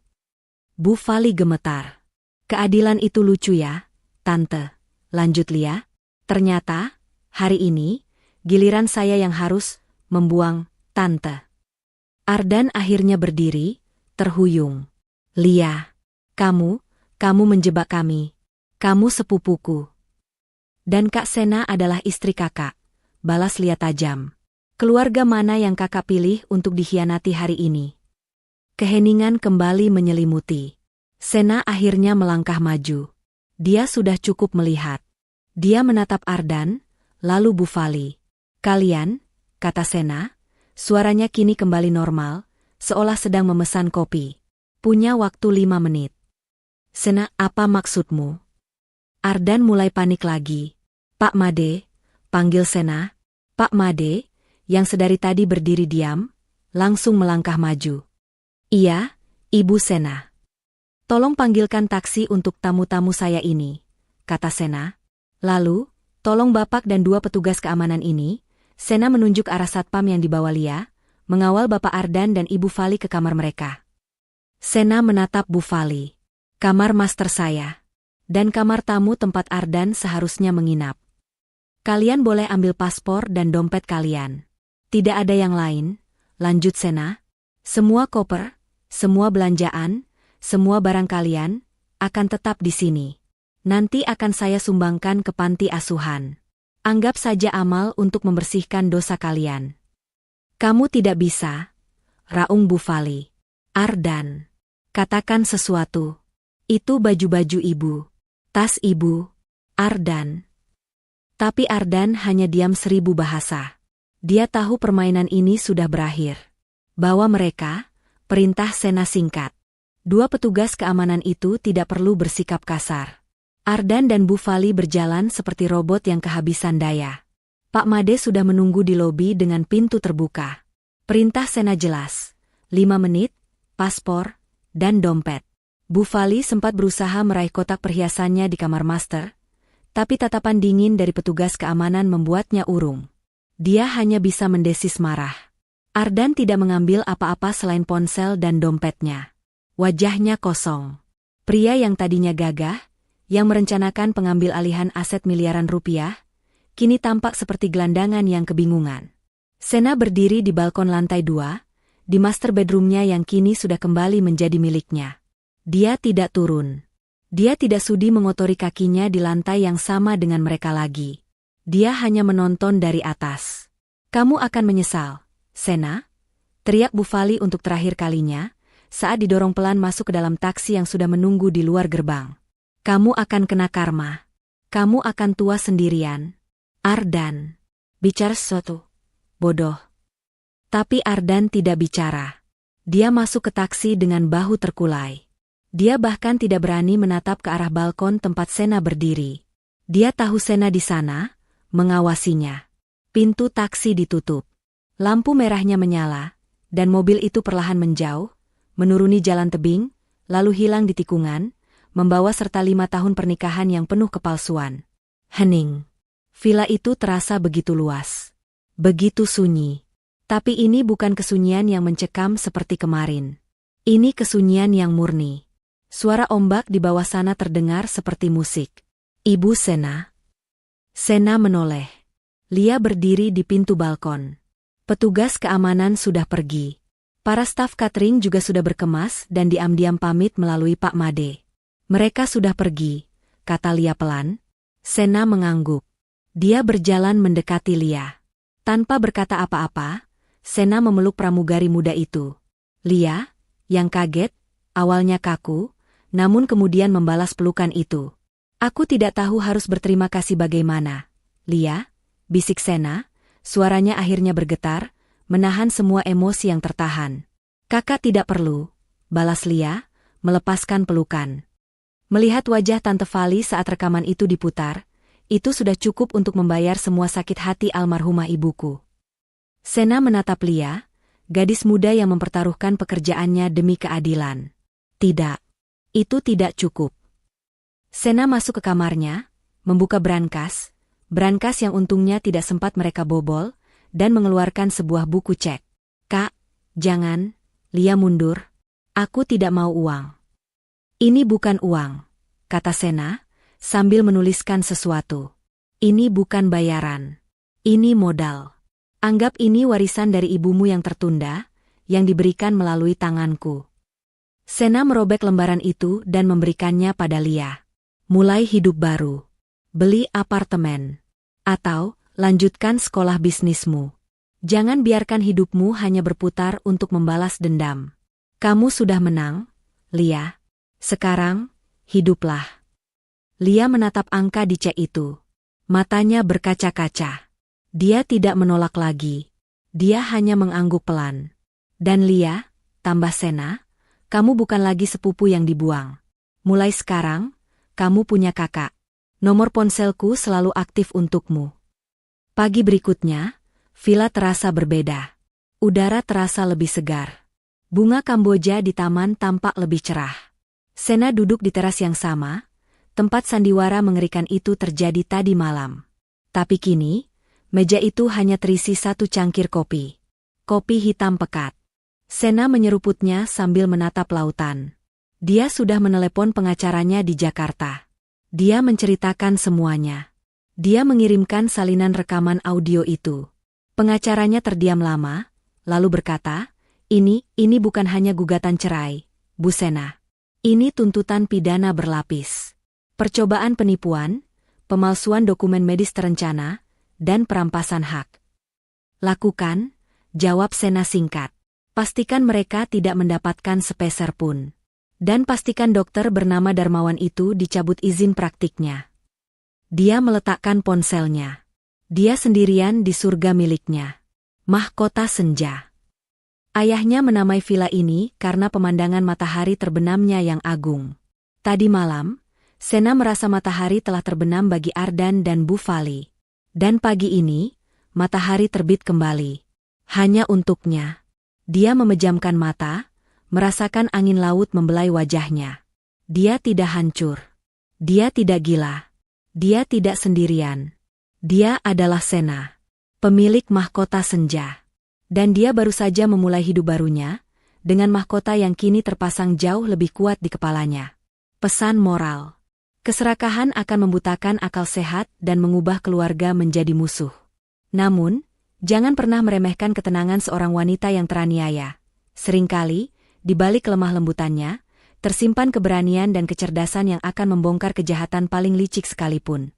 Bu Fali gemetar. "Keadilan itu lucu ya, Tante," lanjut Lia. "Ternyata, hari ini, giliran saya yang harus membuang Tante." Ardan akhirnya berdiri, terhuyung. "Lia, kamu menjebak kami. Kamu sepupuku. Dan Kak Sena adalah istri kakak," balas Lia tajam. "Keluarga mana yang kakak pilih untuk dikhianati hari ini?" Keheningan kembali menyelimuti. Sena akhirnya melangkah maju. Dia sudah cukup melihat. Dia menatap Ardan, lalu Bu Fali. "Kalian," kata Sena, suaranya kini kembali normal, seolah sedang memesan kopi. "Punya waktu 5 menit. Sena, apa maksudmu?" Ardan mulai panik lagi. "Pak Made," panggil Sena. Pak Made, yang sedari tadi berdiri diam, langsung melangkah maju. "Iya, Ibu Sena." "Tolong panggilkan taksi untuk tamu-tamu saya ini," kata Sena. "Lalu, tolong Bapak dan 2 petugas keamanan ini," Sena menunjuk arah satpam yang dibawa Lia, "mengawal Bapak Ardan dan Ibu Fali ke kamar mereka." Sena menatap Bu Fali. "Kamar master saya. Dan kamar tamu tempat Ardan seharusnya menginap. Kalian boleh ambil paspor dan dompet kalian. Tidak ada yang lain," lanjut Sena. "Semua koper, semua belanjaan, semua barang kalian, akan tetap di sini. Nanti akan saya sumbangkan ke panti asuhan. Anggap saja amal untuk membersihkan dosa kalian." "Kamu tidak bisa," raung Bu Fali. "Ardan, katakan sesuatu. Itu baju-baju ibu. Tas ibu." Ardan. Tapi Ardan hanya diam 1000 bahasa. Dia tahu permainan ini sudah berakhir. "Bawa mereka," perintah Sena singkat. 2 petugas keamanan itu tidak perlu bersikap kasar. Ardan dan Bu Fali berjalan seperti robot yang kehabisan daya. Pak Made sudah menunggu di lobi dengan pintu terbuka. Perintah Sena jelas. 5 menit, paspor, dan dompet. Bu Fali sempat berusaha meraih kotak perhiasannya di kamar master, tapi tatapan dingin dari petugas keamanan membuatnya urung. Dia hanya bisa mendesis marah. Ardan tidak mengambil apa-apa selain ponsel dan dompetnya. Wajahnya kosong. Pria yang tadinya gagah, yang merencanakan pengambil alihan aset miliaran rupiah, kini tampak seperti gelandangan yang kebingungan. Sena berdiri di balkon lantai 2, di master bedroomnya yang kini sudah kembali menjadi miliknya. Dia tidak turun. Dia tidak sudi mengotori kakinya di lantai yang sama dengan mereka lagi. Dia hanya menonton dari atas. "Kamu akan menyesal, Sena," teriak Bu Fali untuk terakhir kalinya, saat didorong pelan masuk ke dalam taksi yang sudah menunggu di luar gerbang. "Kamu akan kena karma. Kamu akan tua sendirian." "Ardan, bicara sesuatu. Bodoh." Tapi Ardan tidak bicara. Dia masuk ke taksi dengan bahu terkulai. Dia bahkan tidak berani menatap ke arah balkon tempat Sena berdiri. Dia tahu Sena di sana, mengawasinya. Pintu taksi ditutup. Lampu merahnya menyala, dan mobil itu perlahan menjauh, menuruni jalan tebing, lalu hilang di tikungan, membawa serta 5 tahun pernikahan yang penuh kepalsuan. Hening. Villa itu terasa begitu luas. Begitu sunyi. Tapi ini bukan kesunyian yang mencekam seperti kemarin. Ini kesunyian yang murni. Suara ombak di bawah sana terdengar seperti musik. Ibu Sena. Sena menoleh. Lia berdiri di pintu balkon. Petugas keamanan sudah pergi. Para staf catering juga sudah berkemas dan diam-diam pamit melalui Pak Made. Mereka sudah pergi, kata Lia pelan. Sena mengangguk. Dia berjalan mendekati Lia. Tanpa berkata apa-apa, Sena memeluk pramugari muda itu. Lia, yang kaget, awalnya kaku, namun kemudian membalas pelukan itu. Aku tidak tahu harus berterima kasih bagaimana. Lia, bisik Sena, suaranya akhirnya bergetar, menahan semua emosi yang tertahan. Kakak tidak perlu, balas Lia, melepaskan pelukan. Melihat wajah Tante Fali saat rekaman itu diputar, itu sudah cukup untuk membayar semua sakit hati almarhumah ibuku. Sena menatap Lia, gadis muda yang mempertaruhkan pekerjaannya demi keadilan. Tidak. Itu tidak cukup. Sena masuk ke kamarnya, membuka brankas yang untungnya tidak sempat mereka bobol, dan mengeluarkan sebuah buku cek. Kak, jangan, Lia mundur. Aku tidak mau uang. Ini bukan uang, kata Sena, sambil menuliskan sesuatu. Ini bukan bayaran. Ini modal. Anggap ini warisan dari ibumu yang tertunda, yang diberikan melalui tanganku. Sena merobek lembaran itu dan memberikannya pada Lia. Mulai hidup baru. Beli apartemen. Atau, lanjutkan sekolah bisnismu. Jangan biarkan hidupmu hanya berputar untuk membalas dendam. Kamu sudah menang, Lia. Sekarang, hiduplah. Lia menatap angka di cek itu. Matanya berkaca-kaca. Dia tidak menolak lagi. Dia hanya mengangguk pelan. Dan Lia, tambah Sena, kamu bukan lagi sepupu yang dibuang. Mulai sekarang, kamu punya kakak. Nomor ponselku selalu aktif untukmu. Pagi berikutnya, villa terasa berbeda. Udara terasa lebih segar. Bunga Kamboja di taman tampak lebih cerah. Sena duduk di teras yang sama, tempat sandiwara mengerikan itu terjadi tadi malam. Tapi kini, meja itu hanya terisi 1 cangkir kopi. Kopi hitam pekat. Sena menyeruputnya sambil menatap lautan. Dia sudah menelepon pengacaranya di Jakarta. Dia menceritakan semuanya. Dia mengirimkan salinan rekaman audio itu. Pengacaranya terdiam lama, lalu berkata, ini bukan hanya gugatan cerai, Bu Sena. Ini tuntutan pidana berlapis. Percobaan penipuan, pemalsuan dokumen medis terencana, dan perampasan hak. Lakukan, jawab Sena singkat. Pastikan mereka tidak mendapatkan sepeser pun. Dan pastikan dokter bernama Darmawan itu dicabut izin praktiknya. Dia meletakkan ponselnya. Dia sendirian di surga miliknya. Mahkota senja. Ayahnya menamai villa ini karena pemandangan matahari terbenamnya yang agung. Tadi malam, Sena merasa matahari telah terbenam bagi Ardan dan Bu Fali. Dan pagi ini, matahari terbit kembali. Hanya untuknya. Dia memejamkan mata, merasakan angin laut membelai wajahnya. Dia tidak hancur. Dia tidak gila. Dia tidak sendirian. Dia adalah Sena, pemilik mahkota senja. Dan dia baru saja memulai hidup barunya, dengan mahkota yang kini terpasang jauh lebih kuat di kepalanya. Pesan moral. Keserakahan akan membutakan akal sehat dan mengubah keluarga menjadi musuh. Namun, jangan pernah meremehkan ketenangan seorang wanita yang teraniaya. Seringkali, di balik lemah lembutannya, tersimpan keberanian dan kecerdasan yang akan membongkar kejahatan paling licik sekalipun.